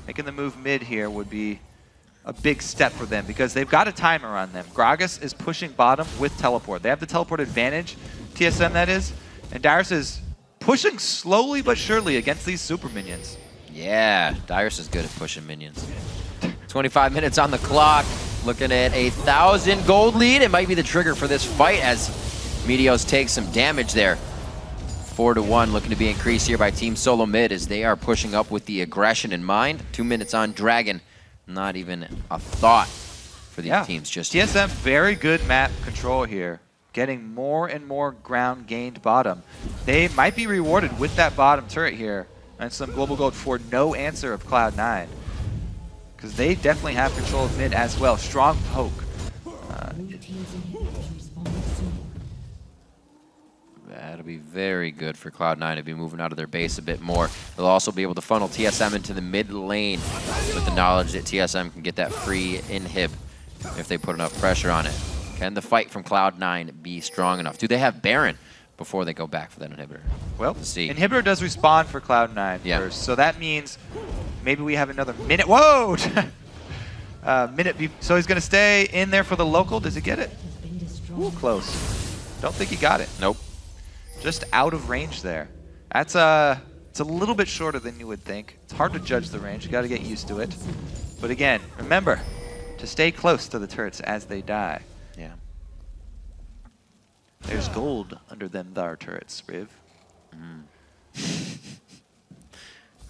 Making the move mid here would be a big step for them because they've got a timer on them. Gragas is pushing bottom with teleport. They have the teleport advantage, TSM that is, and Dyrus is pushing slowly but surely against these super minions. Yeah, Dyrus is good at pushing minions. 25 minutes on the clock. Looking at 1,000 gold lead. It might be the trigger for this fight as Meteos takes some damage there. 4-1 looking to be increased here by Team Solo Mid as they are pushing up with the aggression in mind. 2 minutes on Dragon. Not even a thought for these teams just TSM, very good map control here. getting more and more ground gained bottom. They might be rewarded with that bottom turret here and some global gold for no answer of Cloud9. Because they definitely have control of mid as well. Strong poke. That'll be very good for Cloud9 to be moving out of their base a bit more. They'll also be able to funnel TSM into the mid lane with the knowledge that TSM can get that free inhib if they put enough pressure on it. Can the fight from Cloud9 be strong enough? Do they have Baron before they go back for that inhibitor? Well, Let's see. inhibitor does respawn for Cloud9 first, so that means maybe we have another minute. Whoa! So he's going to stay in there for the local. Does he get it? Ooh, close. Don't think he got it. Nope. Just out of range there. That's it's a little bit shorter than you would think. It's hard to judge the range. You got to get used to it. But again, remember to stay close to the turrets as they die. Yeah. There's gold under them thar turrets, Riv.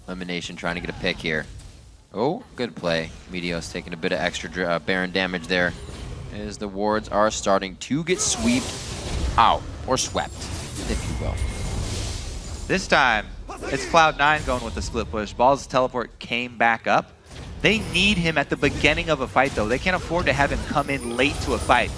LemonNation trying to get a pick here. Oh, good play. Meteos taking a bit of extra Baron damage there as the wards are starting to get swept out, or swept, if you will. This time, it's Cloud9 going with the split push. Ball's teleport came back up. They need him at the beginning of a fight, though. They can't afford to have him come in late to a fight.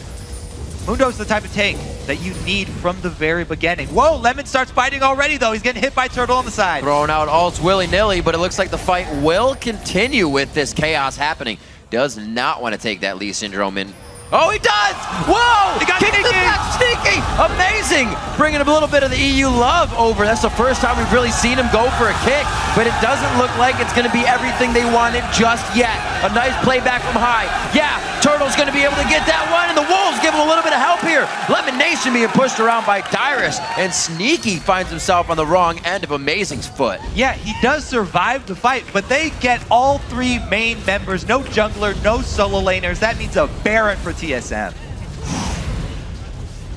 Mundo's the type of tank that you need from the very beginning. Whoa, Lemon starts fighting already, though. He's getting hit by Turtle on the side. Throwing out ults willy-nilly, but it looks like the fight will continue with this chaos happening. Does not want to take that Lee Syndrome in. Oh, he does! Whoa! He got Kick the back, sneaky! Amazing! Bringing a little bit of the EU love over. That's the first time we've really seen him go for a kick, but it doesn't look like it's going to be everything they wanted just yet. A nice playback from high. Yeah, Turtle's going to be able to get that one, and the Wolves give him a little bit of help here. LemonNation being pushed around by Dyrus, and Sneaky finds himself on the wrong end of Amazing's foot. Yeah, he does survive the fight, but they get all three main members. No jungler, no solo laners. That means a Baron for TSM.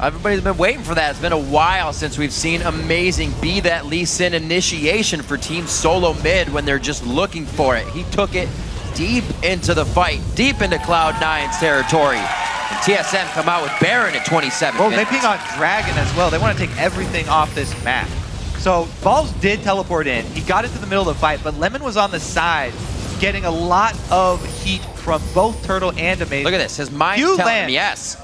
Everybody's been waiting for that. It's been a while since we've seen Amazing be that Lee Sin initiation for Team Solo Mid when they're just looking for it. He took it deep into the fight, deep into Cloud9's territory. And TSM come out with Baron at 27 Well, minutes. they ping on Dragon as well. They want to take everything off this map. So Balls did teleport in. He got into the middle of the fight, but Lemon was on the side, getting a lot of heat from both Turtle and Amazing. Look at this. His mind's Q telling lands. him yes.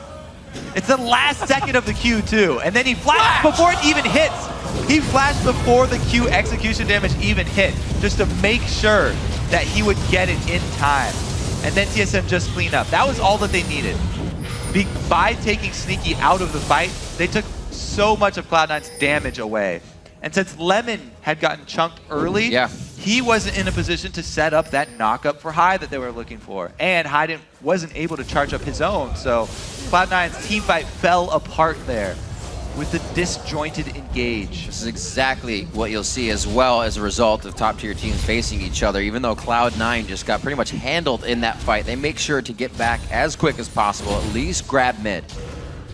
It's the last second of the Q too, and then he flashed before it even hits. He flashed before the Q execution damage even hit, just to make sure that he would get it in time. And then TSM just clean up. That was all that they needed. By taking Sneaky out of the fight, they took so much of Cloud9's damage away. And since Lemon had gotten chunked early, he wasn't in a position to set up that knockup for High that they were looking for. And High wasn't able to charge up his own, so Cloud9's team fight fell apart there with the disjointed engage. This is exactly what you'll see as well as a result of top-tier teams facing each other. Even though Cloud9 just got pretty much handled in that fight, they make sure to get back as quick as possible, at least grab mid.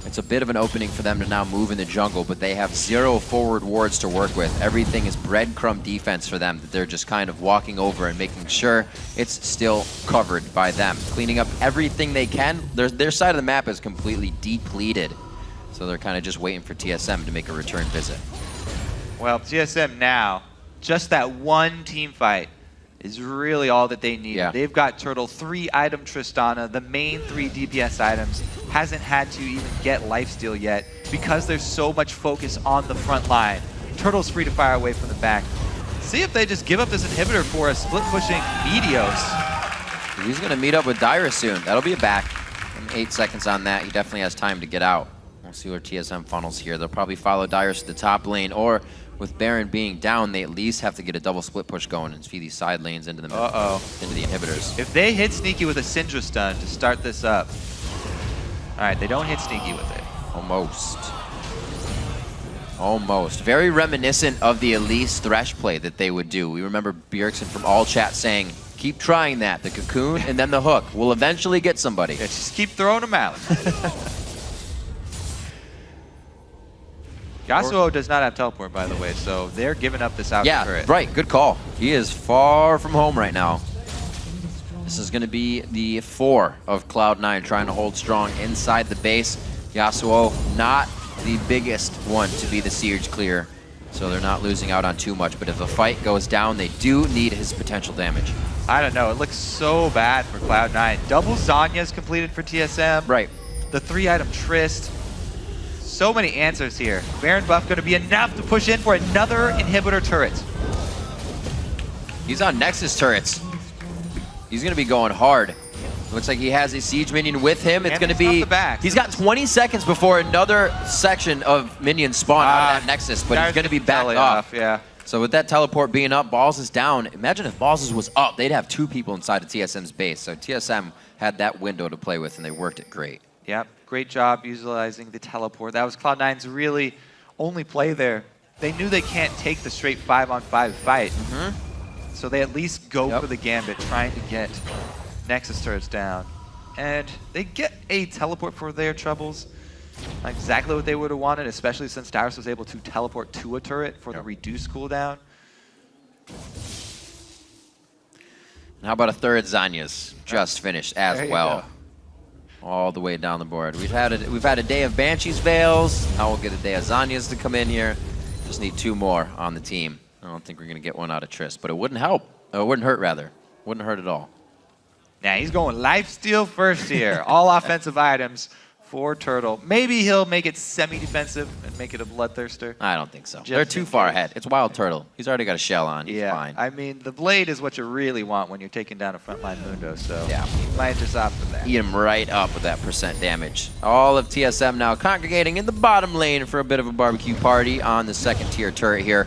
It's a bit of an opening for them to now move in the jungle, but they have 0 forward wards to work with. Everything is breadcrumb defense for them that they're just kind of walking over and making sure it's still covered by them. Cleaning up everything they can. Their side of the map is completely depleted, so they're kind of just waiting for TSM to make a return visit. Well, TSM now, just that one team fight is really all that they need. They've got Turtle, 3-item Tristana, the main 3 DPS items, hasn't had to even get lifesteal yet because there's so much focus on the front line. Turtle's free to fire away from the back. See if they just give up this inhibitor for a split-pushing Meteos. He's going to meet up with Dyrus soon. That'll be a back. And 8 seconds on that. He definitely has time to get out. We'll see where TSM funnels here. They'll probably follow Dyrus to the top lane, or with Baron being down, they at least have to get a double split push going and feed these side lanes into the into the inhibitors. If they hit Sneaky with a Syndra stun to start this up. All right, they don't hit Sneaky with it. Almost. Almost. Very reminiscent of the Elise Thresh play that they would do. We remember Bjergsen from All Chat saying, keep trying that. The cocoon and then the hook. We'll eventually get somebody. Yeah, just keep throwing them out. Yasuo does not have teleport, by the way, so they're giving up this out turret. Right. Good call. He is far from home right now. This is going to be the 4 of Cloud9 trying to hold strong inside the base. Yasuo, not the biggest one to be the siege clear, so they're not losing out on too much. But if the fight goes down, they do need his potential damage. I don't know. It looks so bad for Cloud9. Double Zanya's completed for TSM. Right. The 3-item Trist. So many answers here. Baron buff going to be enough to push in for another inhibitor turret. He's on Nexus turrets. He's going to be going hard. Looks like he has a siege minion with him. It's going to be... He's got 20 seconds before another section of minions spawn out of that Nexus, but he's going to be back off. Yeah. So with that teleport being up, Balls is down. Imagine if Balls was up, they'd have 2 people inside of TSM's base. So TSM had that window to play with, and they worked it great. Yep, great job utilizing the teleport. That was Cloud9's really only play there. They knew they can't take the straight 5-on-5 fight. So they at least go for the gambit, trying to get Nexus turrets down. And they get a teleport for their troubles. Not exactly what they would have wanted, especially since Dyrus was able to teleport to a turret for the reduced cooldown. And how about a third Zanya's just finished as well. All the way down the board. We've had a day of Banshee's Veils. Now we'll get a day of Zanya's to come in here. Just need 2 more on the team. I don't think we're going to get one out of Trist, but it wouldn't help. It wouldn't hurt, rather. Wouldn't hurt at all. Now he's going lifesteal first here. All offensive items for Turtle. Maybe he'll make it semi-defensive and make it a Bloodthirster. I don't think so. They're too far ahead. It's WildTurtle. He's already got a shell on. He's Yeah, fine. I mean, the blade is what you really want when you're taking down a frontline Mundo, so he might just opt for that. Eat him right up with that % damage. All of TSM now congregating in the bottom lane for a bit of a barbecue party on the 2nd tier turret here.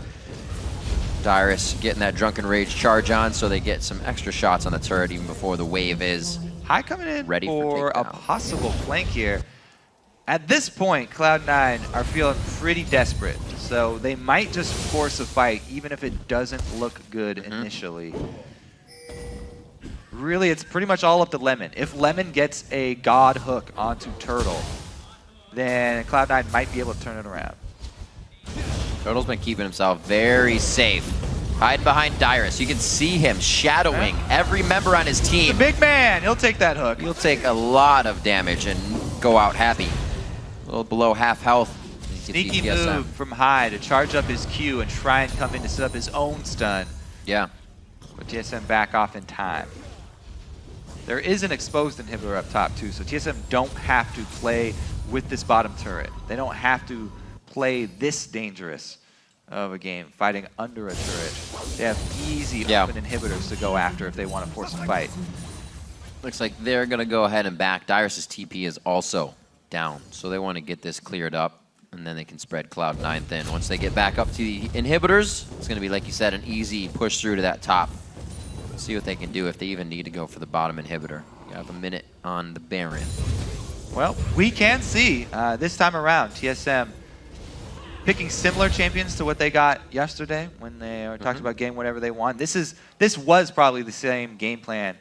Dyrus getting that Drunken Rage charge on, so they get some extra shots on the turret even before the wave is High coming in ready for a possible flank here. At this point, Cloud9 are feeling pretty desperate, so they might just force a fight, even if it doesn't look good initially. Really, it's pretty much all up to Lemon. If Lemon gets a God hook onto Turtle, then Cloud9 might be able to turn it around. Turtle's been keeping himself very safe. Hide behind Dyrus. You can see him shadowing every member on his team. The big man, he'll take that hook. He'll take a lot of damage and go out happy. A little below half health. Sneaky move from High to charge up his Q and try and come in to set up his own stun. Yeah. But TSM back off in time. There is an exposed inhibitor up top too, so TSM don't have to play with this bottom turret. They don't have to play this dangerous of a game, fighting under a turret. They have easy open inhibitors to go after if they want to force a fight. Looks like they're going to go ahead and back. Dyrus' TP is also down, so they want to get this cleared up, and then they can spread Cloud9 thin. Once they get back up to the inhibitors, it's going to be, like you said, an easy push through to that top. See what they can do if they even need to go for the bottom inhibitor. You have a minute on the Baron. Well, we can see this time around TSM picking similar champions to what they got yesterday when they talked about getting whatever they want. This was probably the same game plan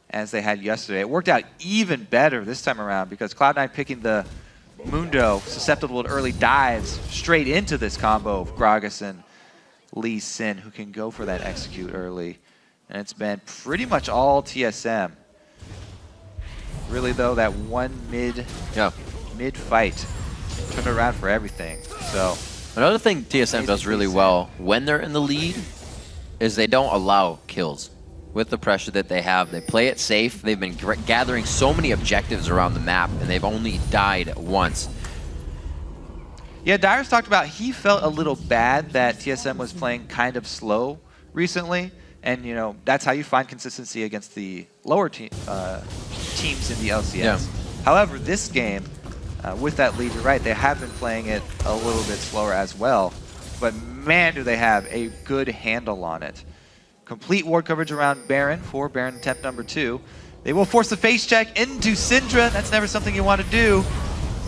as they had yesterday. It worked out even better this time around because Cloud9 picking the Mundo, susceptible to early dives, straight into this combo of Gragas and Lee Sin, who can go for that execute early. And it's been pretty much all TSM. Really, though, that one mid fight turned around for everything. So another thing TSM does really well when they're in the lead is they don't allow kills. With the pressure that they have, they play it safe. They've been gathering so many objectives around the map, and they've only died once. Yeah, Dyrus talked about he felt a little bad that TSM was playing kind of slow recently. And, you know, that's how you find consistency against the lower teams in the LCS. Yeah. However, this game, with that lead, you're right, they have been playing it a little bit slower as well. But man, do they have a good handle on it. Complete ward coverage around Baron for Baron attempt number 2. They will force the face check into Syndra. That's never something you want to do.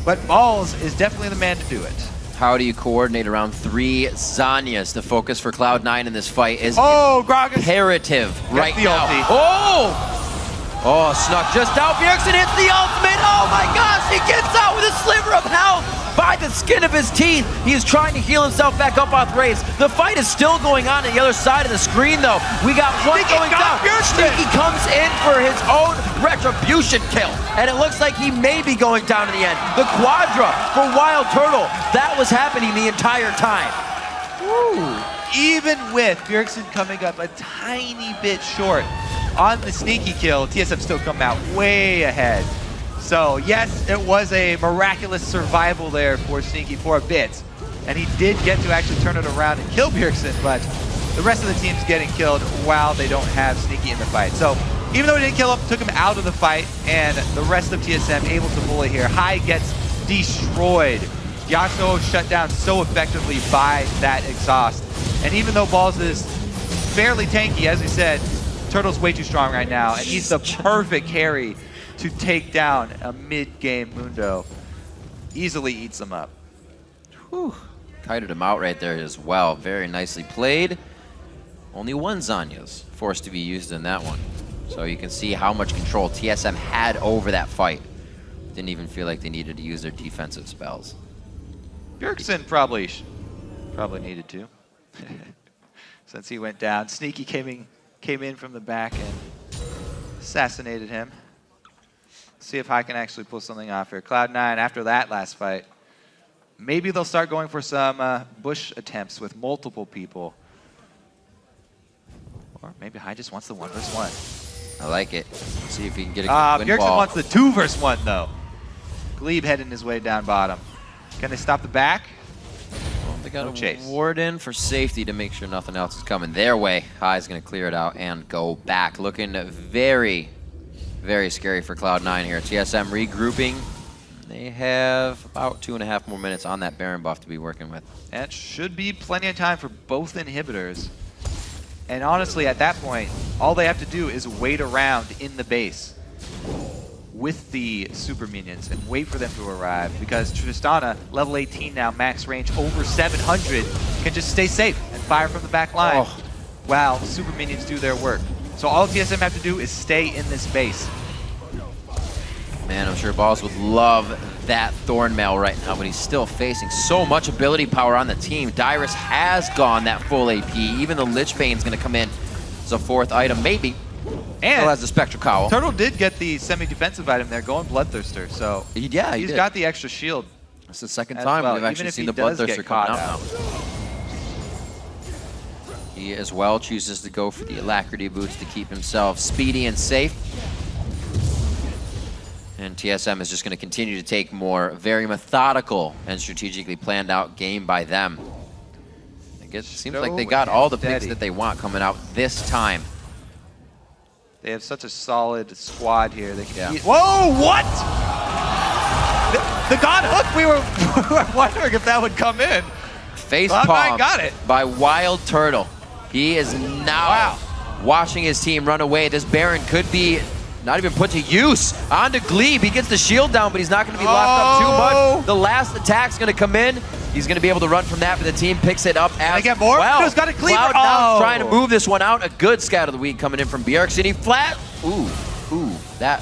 But Balls is definitely the man to do it. How do you coordinate around 3 Zanyas? The focus for Cloud9 in this fight is imperative right now. Oh, snuck just out. Bjergsen hits the ultimate. Oh my gosh, he gets out with a sliver of health. by the skin of his teeth. He is trying to heal himself back up off Race. The fight is still going on the other side of the screen, though. We got one going down. Sneaky comes in for his own retribution kill, and it looks like he may be going down in the end. The Quadra for WildTurtle. That was happening the entire time. Woo. Even with Bjergsen coming up a tiny bit short on the sneaky kill, TSM still come out way ahead. So yes, it was a miraculous survival there for Sneaky for a bit, and he did get to actually turn it around and kill Bjergsen, but the rest of the team's getting killed while they don't have Sneaky in the fight. So even though he didn't kill him, took him out of the fight, and the rest of TSM able to bully here. High gets destroyed. Yasuo shut down so effectively by that exhaust. And even though Balls is fairly tanky, as we said, Turtle's way too strong right now, and he's the perfect carry to take down a mid-game Mundo. Easily eats them up. Whew. Kited him out right there as well. Very nicely played. Only one Zanya's forced to be used in that one. So you can see how much control TSM had over that fight. Didn't even feel like they needed to use their defensive spells. Bjergsen probably needed to. Since he went down. Sneaky came in from the back and assassinated him. See if I can actually pull something off here. Cloud9, after that last fight, maybe they'll start going for some bush attempts with multiple people. Or maybe High just wants the 1v1. I like it. Let's see if he can get a good win Bjergsen ball. wants the 2v1 though. Gleeb heading his way down bottom. Can they stop the back? Well, they got No a chase. ward in for safety to make sure nothing else is coming their way. High's going to clear it out and go back. Looking very, very scary for Cloud9 here. TSM regrouping. They have about 2.5 more minutes on that Baron buff to be working with. That should be plenty of time for both inhibitors. And honestly, at that point, all they have to do is wait around in the base with the super minions and wait for them to arrive, because Tristana, level 18 now, max range over 700, can just stay safe and fire from the back line while super minions do their work. So all TSM have to do is stay in this base. Man, I'm sure Balls would love that Thornmail right now, but he's still facing so much ability power on the team. Dyrus has gone that full AP. Even the Lich Bane's going to come in as a 4th item, maybe. And still has the Spectral Cowl. Turtle did get the semi-defensive item there, going Bloodthirster, so yeah, he's got the extra shield. It's the second as time well, we've even actually if seen he the does Bloodthirster get coming caught out now. He as well chooses to go for the Alacrity boots to keep himself speedy and safe. And TSM is just going to continue to take more very methodical and strategically planned out game by them. It seems like they got all the picks that they want coming out this time. They have such a solid squad here. They can Whoa, what? The God Hook, we were wondering if that would come in. Facepalm got it. by WildTurtle. He is now watching his team run away. This Baron could be not even put to use. On to Gleeb. He gets the shield down, but he's not going to be locked up too much. The last attack's going to come in. He's going to be able to run from that, but the team picks it up as get more? well. He's got a Gleeb. Cloud9 trying to move this one out. A good scout of the week coming in from Bjergsen. He flat. Ooh, that.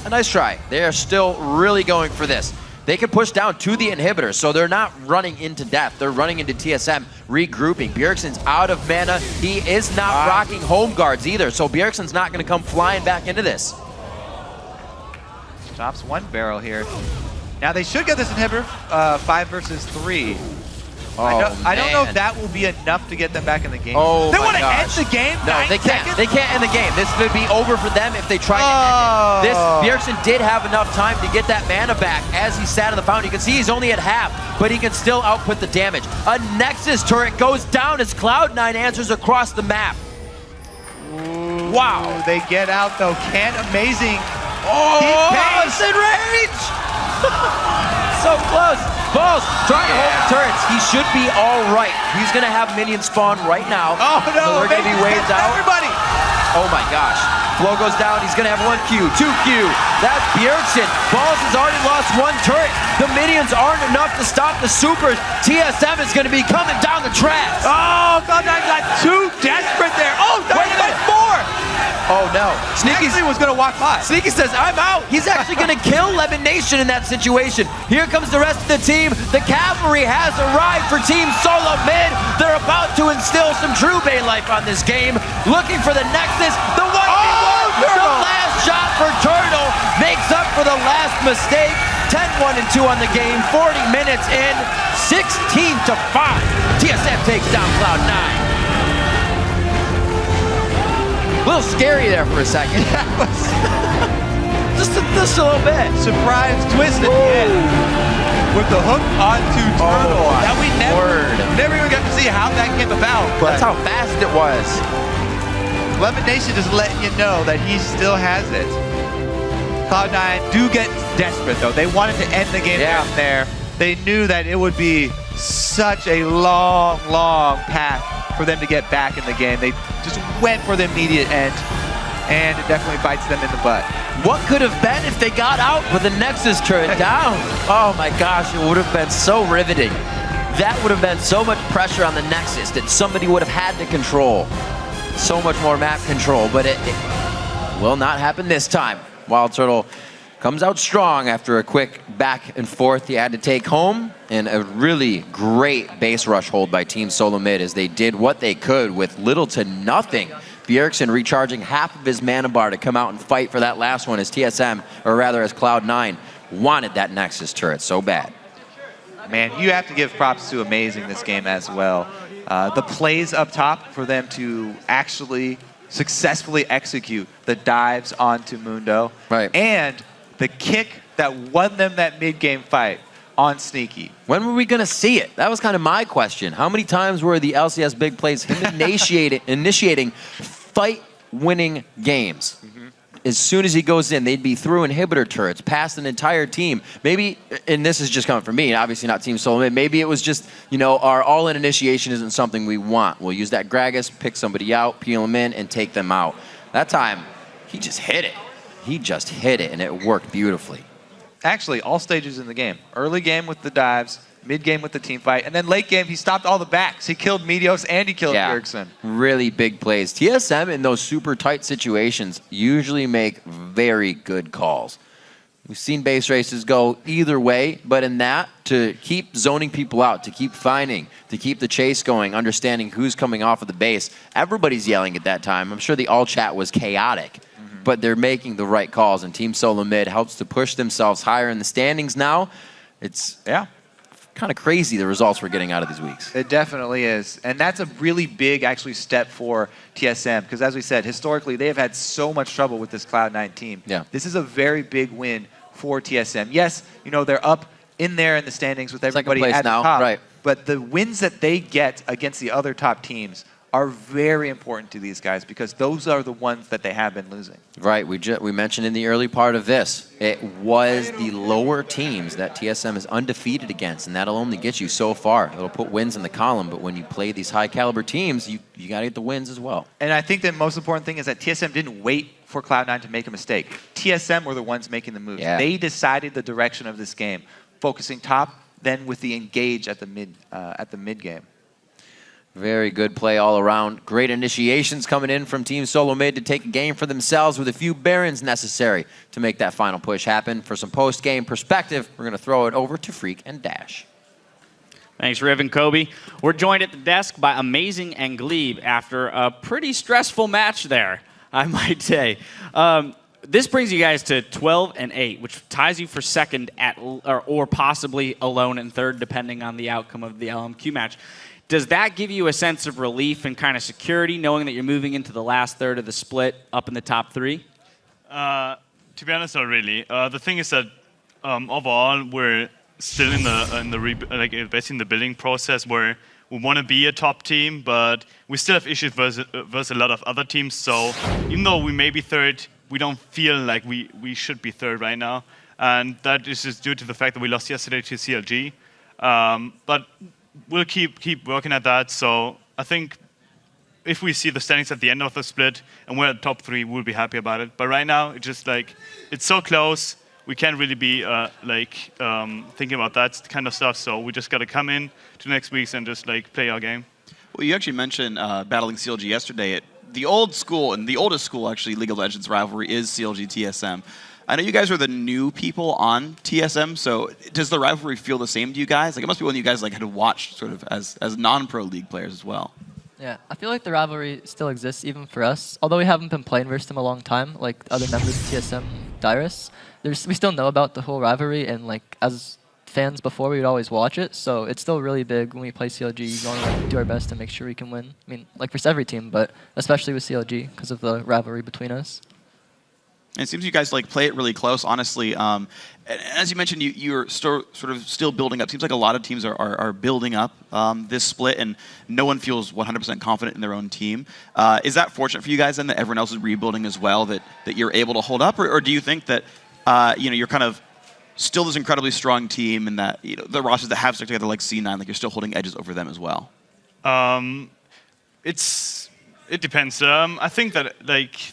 A nice try. They are still really going for this. They can push down to the inhibitor, so they're not running into death. They're running into TSM, regrouping. Bjergsen's out of mana. He is not rocking home guards either, so Bjergsen's not going to come flying back into this. Stops one barrel here. Now they should get this inhibitor 5 versus 3. I don't know if that will be enough to get them back in the game. They want to end the game? No, they can't. They can't end the game. This would be over for them if they try to end it. This Bjergsen did have enough time to get that mana back as he sat on the fountain. You can see he's only at half, but he can still output the damage. A Nexus turret goes down as Cloud9 answers across the map. Wow. They get out though. Can Amazing. It's in range! So close. Balls trying to hold the turrets. He should be all right. He's going to have minions spawn right now. Oh no, so they're going to be waved out. Everybody. Oh my gosh. Flow goes down. He's going to have 1Q, 2Q. That's Bjergsen. Balls has already lost 1 turret. The minions aren't enough to stop the supers. TSM is going to be coming down the tracks. Oh, Cloud9 got too desperate there. Oh, wait a minute. More. Oh Oh no. Sneaky Actually was going to walk by. Sneaky says, I'm out. He's actually going to kill LemonNation in that situation. Here comes the rest of the team. The cavalry has arrived for Team Solo Mid. They're about to instill some true Bay life on this game. Looking for the Nexus. The 1v1. The last shot for Turtle makes up for the last mistake. 10-1-2 on the game. 40 minutes in. 16-5. TSM takes down Cloud9. A little scary there for a second. just a little bit. Surprise twist at the end. With the hook onto Turtle. That we never even got to see how that came about. That's how fast it was. LemonNation just letting you know that he still has it. Cloud9 do get desperate though. They wanted to end the game there. They knew that it would be such a long path for them to get back in the game. They just went for the immediate end, and it definitely bites them in the butt. What could have been if they got out with the Nexus turret down? Oh my gosh, it would have been so riveting. That would have been so much pressure on the Nexus that somebody would have had to control. So much more map control, but it will not happen this time. WildTurtle comes out strong after a quick back and forth he had to take home, and a really great base rush hold by Team Solo Mid as they did what they could with little to nothing. Bjergsen recharging half of his mana bar to come out and fight for that last one as TSM, or rather as Cloud9, wanted that Nexus turret so bad. Man, you have to give props to Amazing this game as well. The plays up top for them to actually successfully execute the dives onto Mundo. Right. And the kick that won them that mid-game fight on Sneaky. When were we going to see it? That was kind of my question. How many times were the LCS big plays him initiating fight-winning games? As soon as he goes in, they'd be through inhibitor turrets, past an entire team. Maybe, and this is just coming from me, obviously not Team Solo Mid, maybe it was just, you know, our all-in initiation isn't something we want. We'll use that Gragas, pick somebody out, peel them in, and take them out. That time, he just hit it. He just hit it, and it worked beautifully. Actually, all stages in the game. Early game with the dives, mid-game with the team fight, and then late game, he stopped all the backs. He killed Meteos and he killed Bjergsen. Really big plays. TSM in those super tight situations usually make very good calls. We've seen base races go either way, but in that, to keep zoning people out, to keep finding, to keep the chase going, understanding who's coming off of the base, everybody's yelling at that time. I'm sure the all chat was chaotic, but they're making the right calls, and Team Solo Mid helps to push themselves higher in the standings now. It's kind of crazy the results we're getting out of these weeks. It definitely is. And that's a really big, actually, step for TSM. Because as we said, historically, they have had so much trouble with this Cloud9 team. Yeah. This is a very big win for TSM. Yes, you know, they're up in there in the standings with everybody at the top. Right. But the wins that they get against the other top teams are very important to these guys because those are the ones that they have been losing. Right, we mentioned in the early part of this, it was the lower teams that TSM is undefeated against, and that'll only get you so far. It'll put wins in the column, but when you play these high caliber teams, you got to get the wins as well. And I think the most important thing is that TSM didn't wait for Cloud9 to make a mistake. TSM were the ones making the moves. Yeah. They decided the direction of this game, focusing top, then with the engage at the mid game. Very good play all around. Great initiations coming in from Team Solo Mid to take a game for themselves with a few Barons necessary to make that final push happen. For some post-game perspective, we're going to throw it over to Freak and Dash. Thanks, Riv and Kobe. We're joined at the desk by Amazing and Gleeb after a pretty stressful match there, I might say. This brings you guys to 12-8, which ties you for second at, or possibly alone in third, depending on the outcome of the LMQ match. Does that give you a sense of relief and kind of security, knowing that you're moving into the last third of the split up in the top three? To be honest, not really. The thing is that overall we're still in basically in the building process where we want to be a top team, but we still have issues versus a lot of other teams. So even though we may be third, we don't feel like we should be third right now, and that is just due to the fact that we lost yesterday to CLG. But we'll keep working at that. So I think if we see the standings at the end of the split and we're at top three, we'll be happy about it. But right now, it's just like it's so close. We can't really be thinking about that kind of stuff. So we just got to come in to next week's and just like play our game. Well, you actually mentioned battling CLG yesterday. the old school and the oldest school, actually, League of Legends rivalry is CLG TSM. I know you guys are the new people on TSM, so does the rivalry feel the same to you guys? Like, it must be one you guys like had to watch sort of as non-pro league players as well. Yeah, I feel like the rivalry still exists even for us. Although we haven't been playing versus them a long time, like other members of TSM, Dyrus, we still know about the whole rivalry, and like as fans before, we would always watch it. So it's still really big when we play CLG. We want to like, do our best to make sure we can win. I mean, like for every team, but especially with CLG because of the rivalry between us. And it seems you guys like play it really close, honestly. As you mentioned, you're sort of still building up. Seems like a lot of teams are building up this split, and no one feels 100% confident in their own team. Is that fortunate for you guys, then, that everyone else is rebuilding as well, that you're able to hold up, or do you think that you're kind of still this incredibly strong team, and that the rosters that have stuck together, like C9, like you're still holding edges over them as well? It depends. I think that like.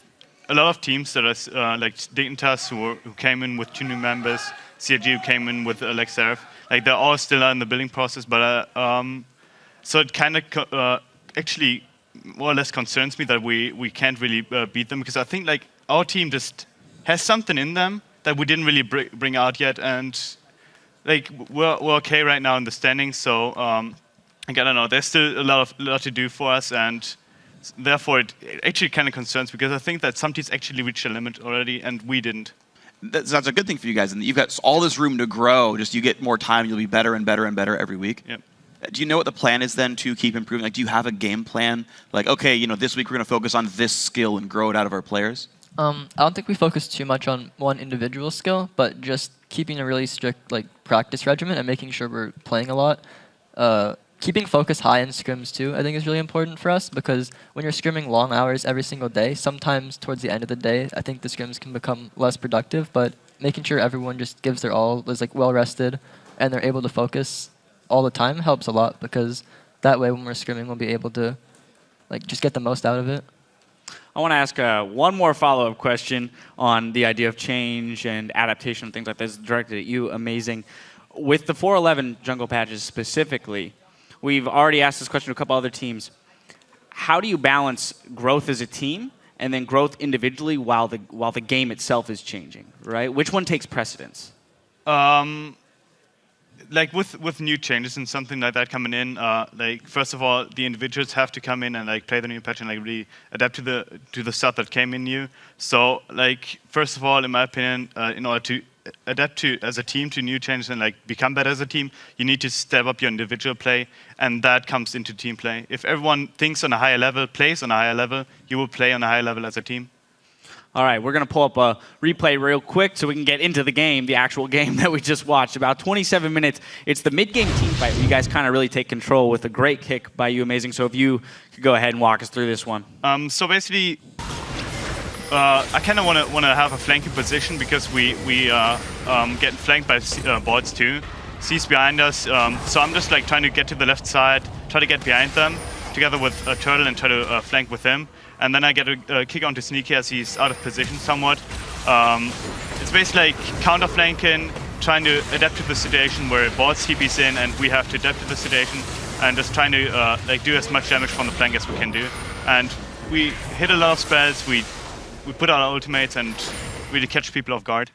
A lot of teams that are like Dignitas who came in with 2 new members, CLG who came in with like Seraph, like they're all still in the building process, but so it kind of actually more or less concerns me that we can't really beat them, because I think like our team just has something in them that we didn't really bring out yet, and like we're okay right now in the standings, so like, I don't know, there's still a lot to do for us, and therefore, it actually kind of concerns, because I think that some teams actually reached their limit already, and we didn't. That's a good thing for you guys, and you've got all this room to grow. Just you get more time, you'll be better and better and better every week. Yep. Do you know what the plan is then to keep improving? Like, do you have a game plan? Like, okay, this week we're going to focus on this skill and grow it out of our players? I don't think we focus too much on one individual skill, but just keeping a really strict like practice regimen and making sure we're playing a lot. Keeping focus high in scrims too, I think is really important for us, because when you're scrimming long hours every single day, sometimes towards the end of the day, I think the scrims can become less productive, but making sure everyone just gives their all, is like well rested, and they're able to focus all the time helps a lot, because that way when we're scrimming, we'll be able to like just get the most out of it. I want to ask one more follow-up question on the idea of change and adaptation and things like this directed at you, Amazing. With the 411 jungle patches specifically, we've already asked this question to a couple other teams. How do you balance growth as a team and then growth individually while the game itself is changing, right? Which one takes precedence? Like with new changes and something like that coming in, like first of all, the individuals have to come in and like play the new patch and like really adapt to the stuff that came in new. So like first of all, in my opinion, in order to adapt to as a team to new changes and like become better as a team, you need to step up your individual play, and that comes into team play. If everyone thinks on a higher level, plays on a higher level, you will play on a higher level as a team. All right, we're going to pull up a replay real quick so we can get into the game, the actual game that we just watched. About 27 minutes. It's the mid-game team fight where you guys kind of really take control with a great kick by you, Amazing. So if you could go ahead and walk us through this one. So basically, I kind of want to have a flanking position, because we get flanked by bots too. C's behind us, so I'm just like trying to get to the left side, try to get behind them together with Turtle and try to flank with him. And then I get a kick onto Sneaky as he's out of position somewhat. It's basically like counter flanking, trying to adapt to the situation where bots TPs in and we have to adapt to the situation, and just trying to like do as much damage from the flank as we can do. And we hit a lot of spells. We put out our ultimates and really catch people off guard.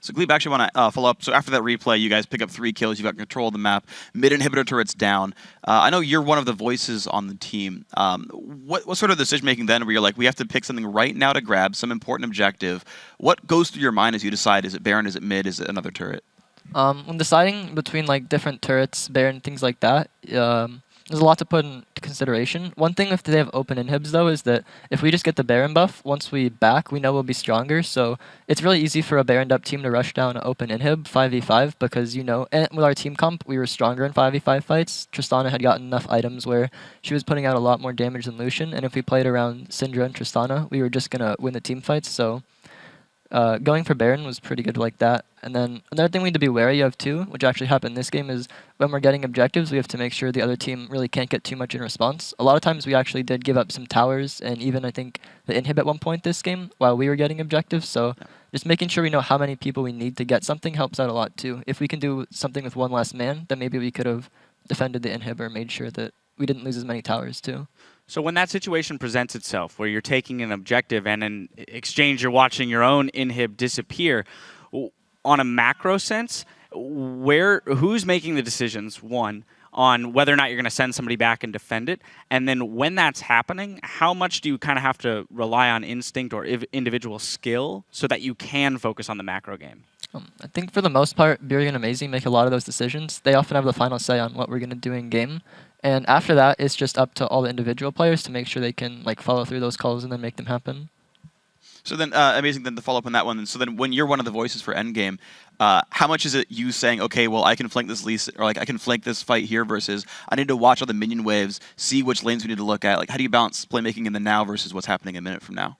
So Gleeb, actually want to follow up. So after that replay, you guys pick up 3 kills. You've got control of the map. Mid-inhibitor turret's down. I know you're one of the voices on the team. What sort of decision-making then where you're like, we have to pick something right now to grab, some important objective? What goes through your mind as you decide, is it Baron, is it mid, is it another turret? When deciding between like different turrets, Baron, things like that, there's a lot to put into consideration. One thing if they have open inhibs though is that if we just get the Baron buff, once we back, we know we'll be stronger. So it's really easy for a Baroned up team to rush down an open inhib 5v5 because, you know, and with our team comp, we were stronger in 5v5 fights. Tristana had gotten enough items where she was putting out a lot more damage than Lucian. And if we played around Syndra and Tristana, we were just going to win the team fights. So going for Baron was pretty good like that. And then another thing we need to be wary of too, which actually happened in this game, is when we're getting objectives, we have to make sure the other team really can't get too much in response. A lot of times we actually did give up some towers and even I think the inhib at one point this game while we were getting objectives. So just making sure we know how many people we need to get something helps out a lot too. If we can do something with one less man, then maybe we could have defended the inhib or made sure that we didn't lose as many towers too. So when that situation presents itself, where you're taking an objective and in exchange you're watching your own inhib disappear, on a macro sense, who's making the decisions, one, on whether or not you're going to send somebody back and defend it, and then when that's happening, how much do you kind of have to rely on instinct or individual skill so that you can focus on the macro game? I think for the most part, Bjerg and Amazing make a lot of those decisions. They often have the final say on what we're going to do in game. And after that, it's just up to all the individual players to make sure they can like follow through those calls and then make them happen. So then, Amazing, then to follow up on that one, so then when you're one of the voices for endgame, how much is it you saying, okay, well, I can flank this lease, or like I can flank this fight here versus I need to watch all the minion waves, see which lanes we need to look at? Like, how do you balance playmaking in the now versus what's happening a minute from now?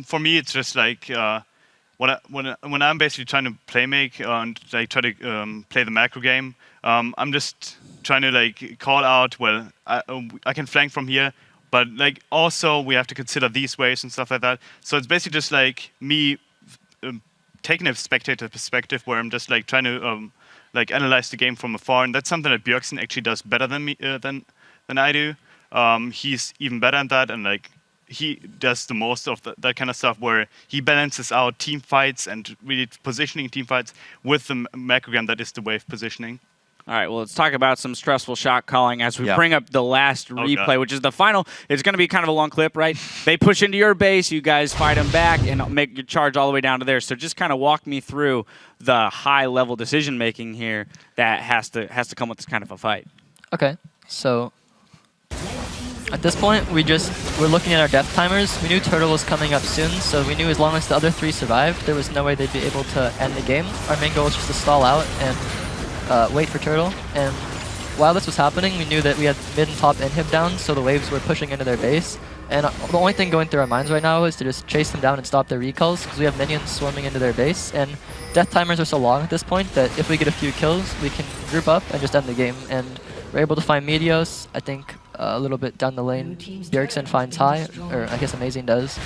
For me, it's just like when I'm basically trying to playmake and like try to play the macro game, I'm just trying to like call out, well, I can flank from here, but like also we have to consider these waves and stuff like that. So it's basically just like me taking a spectator perspective where I'm just like trying to like analyze the game from afar, and that's something that Bjergsen actually does better than me than I do. He's even better at that, and like he does the most of that kind of stuff where he balances out team fights and really positioning team fights with the macro game that is the wave positioning. All right, well, let's talk about some stressful shot calling as we bring up the last replay, which is the final. It's going to be kind of a long clip, right? They push into your base, you guys fight them back, and make your charge all the way down to there. So just kind of walk me through the high-level decision-making here that has to come with this kind of a fight. Okay, so at this point, we're looking at our death timers. We knew Turtle was coming up soon, so we knew as long as the other three survived, there was no way they'd be able to end the game. Our main goal was just to stall out and wait for Turtle, and while this was happening, we knew that we had mid and top inhib down, so the waves were pushing into their base, and the only thing going through our minds right now is to just chase them down and stop their recalls, because we have minions swarming into their base, and death timers are so long at this point that if we get a few kills, we can group up and just end the game, and we're able to find Meteos. I think a little bit down the lane, Bjergsen finds High, or I guess Amazing does.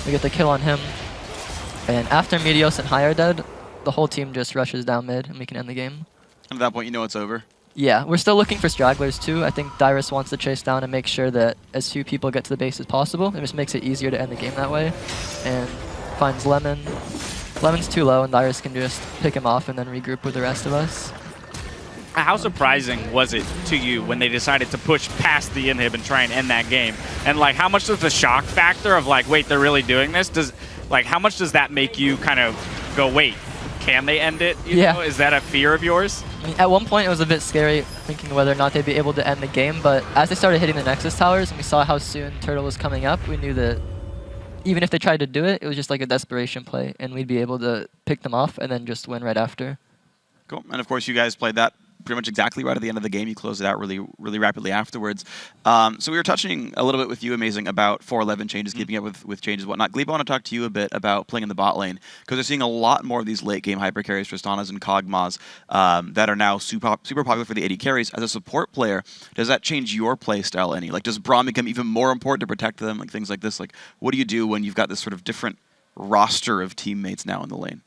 We get the kill on him, and after Meteos and High are dead, the whole team just rushes down mid, and we can end the game. And at that point, you know it's over. Yeah, we're still looking for stragglers too. I think Dyrus wants to chase down and make sure that as few people get to the base as possible. It just makes it easier to end the game that way. And finds Lemon. Lemon's too low, and Dyrus can just pick him off and then regroup with the rest of us. How surprising was it to you when they decided to push past the inhib and try and end that game? And like, how much does the shock factor of like, wait, they're really doing this? How much does that make you kind of go, wait, can they end it? You know? Is that a fear of yours? I mean, at one point, it was a bit scary thinking whether or not they'd be able to end the game, but as they started hitting the Nexus towers and we saw how soon Turtle was coming up, we knew that even if they tried to do it, it was just like a desperation play, and we'd be able to pick them off and then just win right after. Cool. And of course, you guys played that pretty much exactly right at the end of the game. You closed it out really, really rapidly afterwards. So we were touching a little bit with you, Amazing, about 4-11 changes, keeping up with changes and whatnot. Gleeb, I want to talk to you a bit about playing in the bot lane, because we're seeing a lot more of these late game hyper carries, Tristanas and Kog'Maws, that are now super popular for the AD carries. As a support player, does that change your play style any? Like, does Braum become even more important to protect them? Like, things like this. Like, what do you do when you've got this sort of different roster of teammates now in the lane?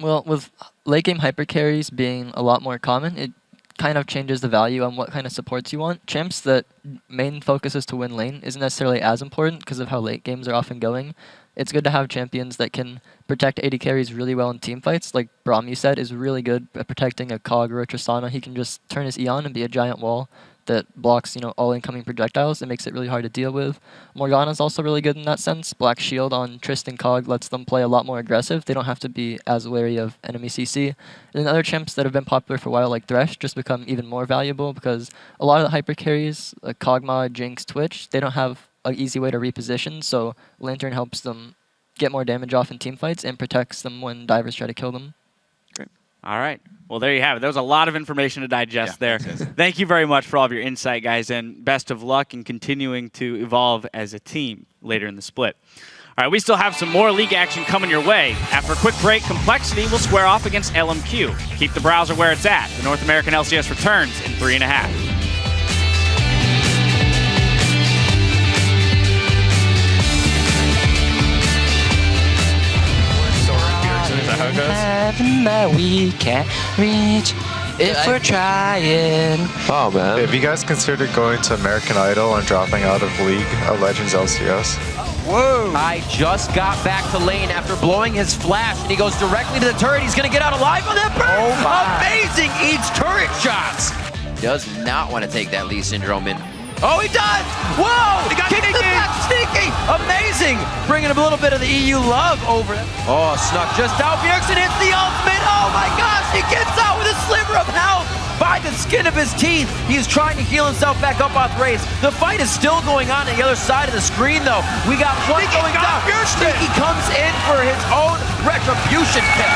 Well, with late game hyper carries being a lot more common, it kind of changes the value on what kind of supports you want. Champs that main focus is to win lane isn't necessarily as important because of how late games are often going. It's good to have champions that can protect AD carries really well in team fights. Like Braum, you said, is really good at protecting a Kog or a Tristana. He can just turn his Eon and be a giant wall that blocks, all incoming projectiles. It makes it really hard to deal with. Morgana's also really good in that sense. Black Shield on Trist and Kog lets them play a lot more aggressive. They don't have to be as wary of enemy CC. And then other champs that have been popular for a while, like Thresh, just become even more valuable because a lot of the hyper carries, like Kog'Maw, Jinx, Twitch, they don't have an easy way to reposition, so Lantern helps them get more damage off in teamfights and protects them when divers try to kill them. Great. All right. Well, there you have it. There was a lot of information to digest there. Thank you very much for all of your insight, guys, and best of luck in continuing to evolve as a team later in the split. All right, we still have some more league action coming your way. After a quick break, Complexity will square off against LMQ. Keep the browser where it's at. The North American LCS returns in 3.5. Is that how it goes? Heaven that we can't reach. If we're trying. Oh man. Have you guys considered going to American Idol and dropping out of League of Legends LCS? Whoa! I just got back to lane after blowing his flash, and he goes directly to the turret. He's gonna get out alive on that burn. Oh my! Amazing! Eats turret shots. Does not want to take that Lee syndrome in. Oh, he does! Whoa! He got sneaky! Amazing! Bringing a little bit of the EU love over. Oh, snuck just out. Bjergsen hits the ultimate. Oh my gosh! He gets out with a sliver of health by the skin of his teeth. He's trying to heal himself back up off Race. The fight is still going on the other side of the screen, though. We got one going down. Sneaky comes in for his own retribution kick.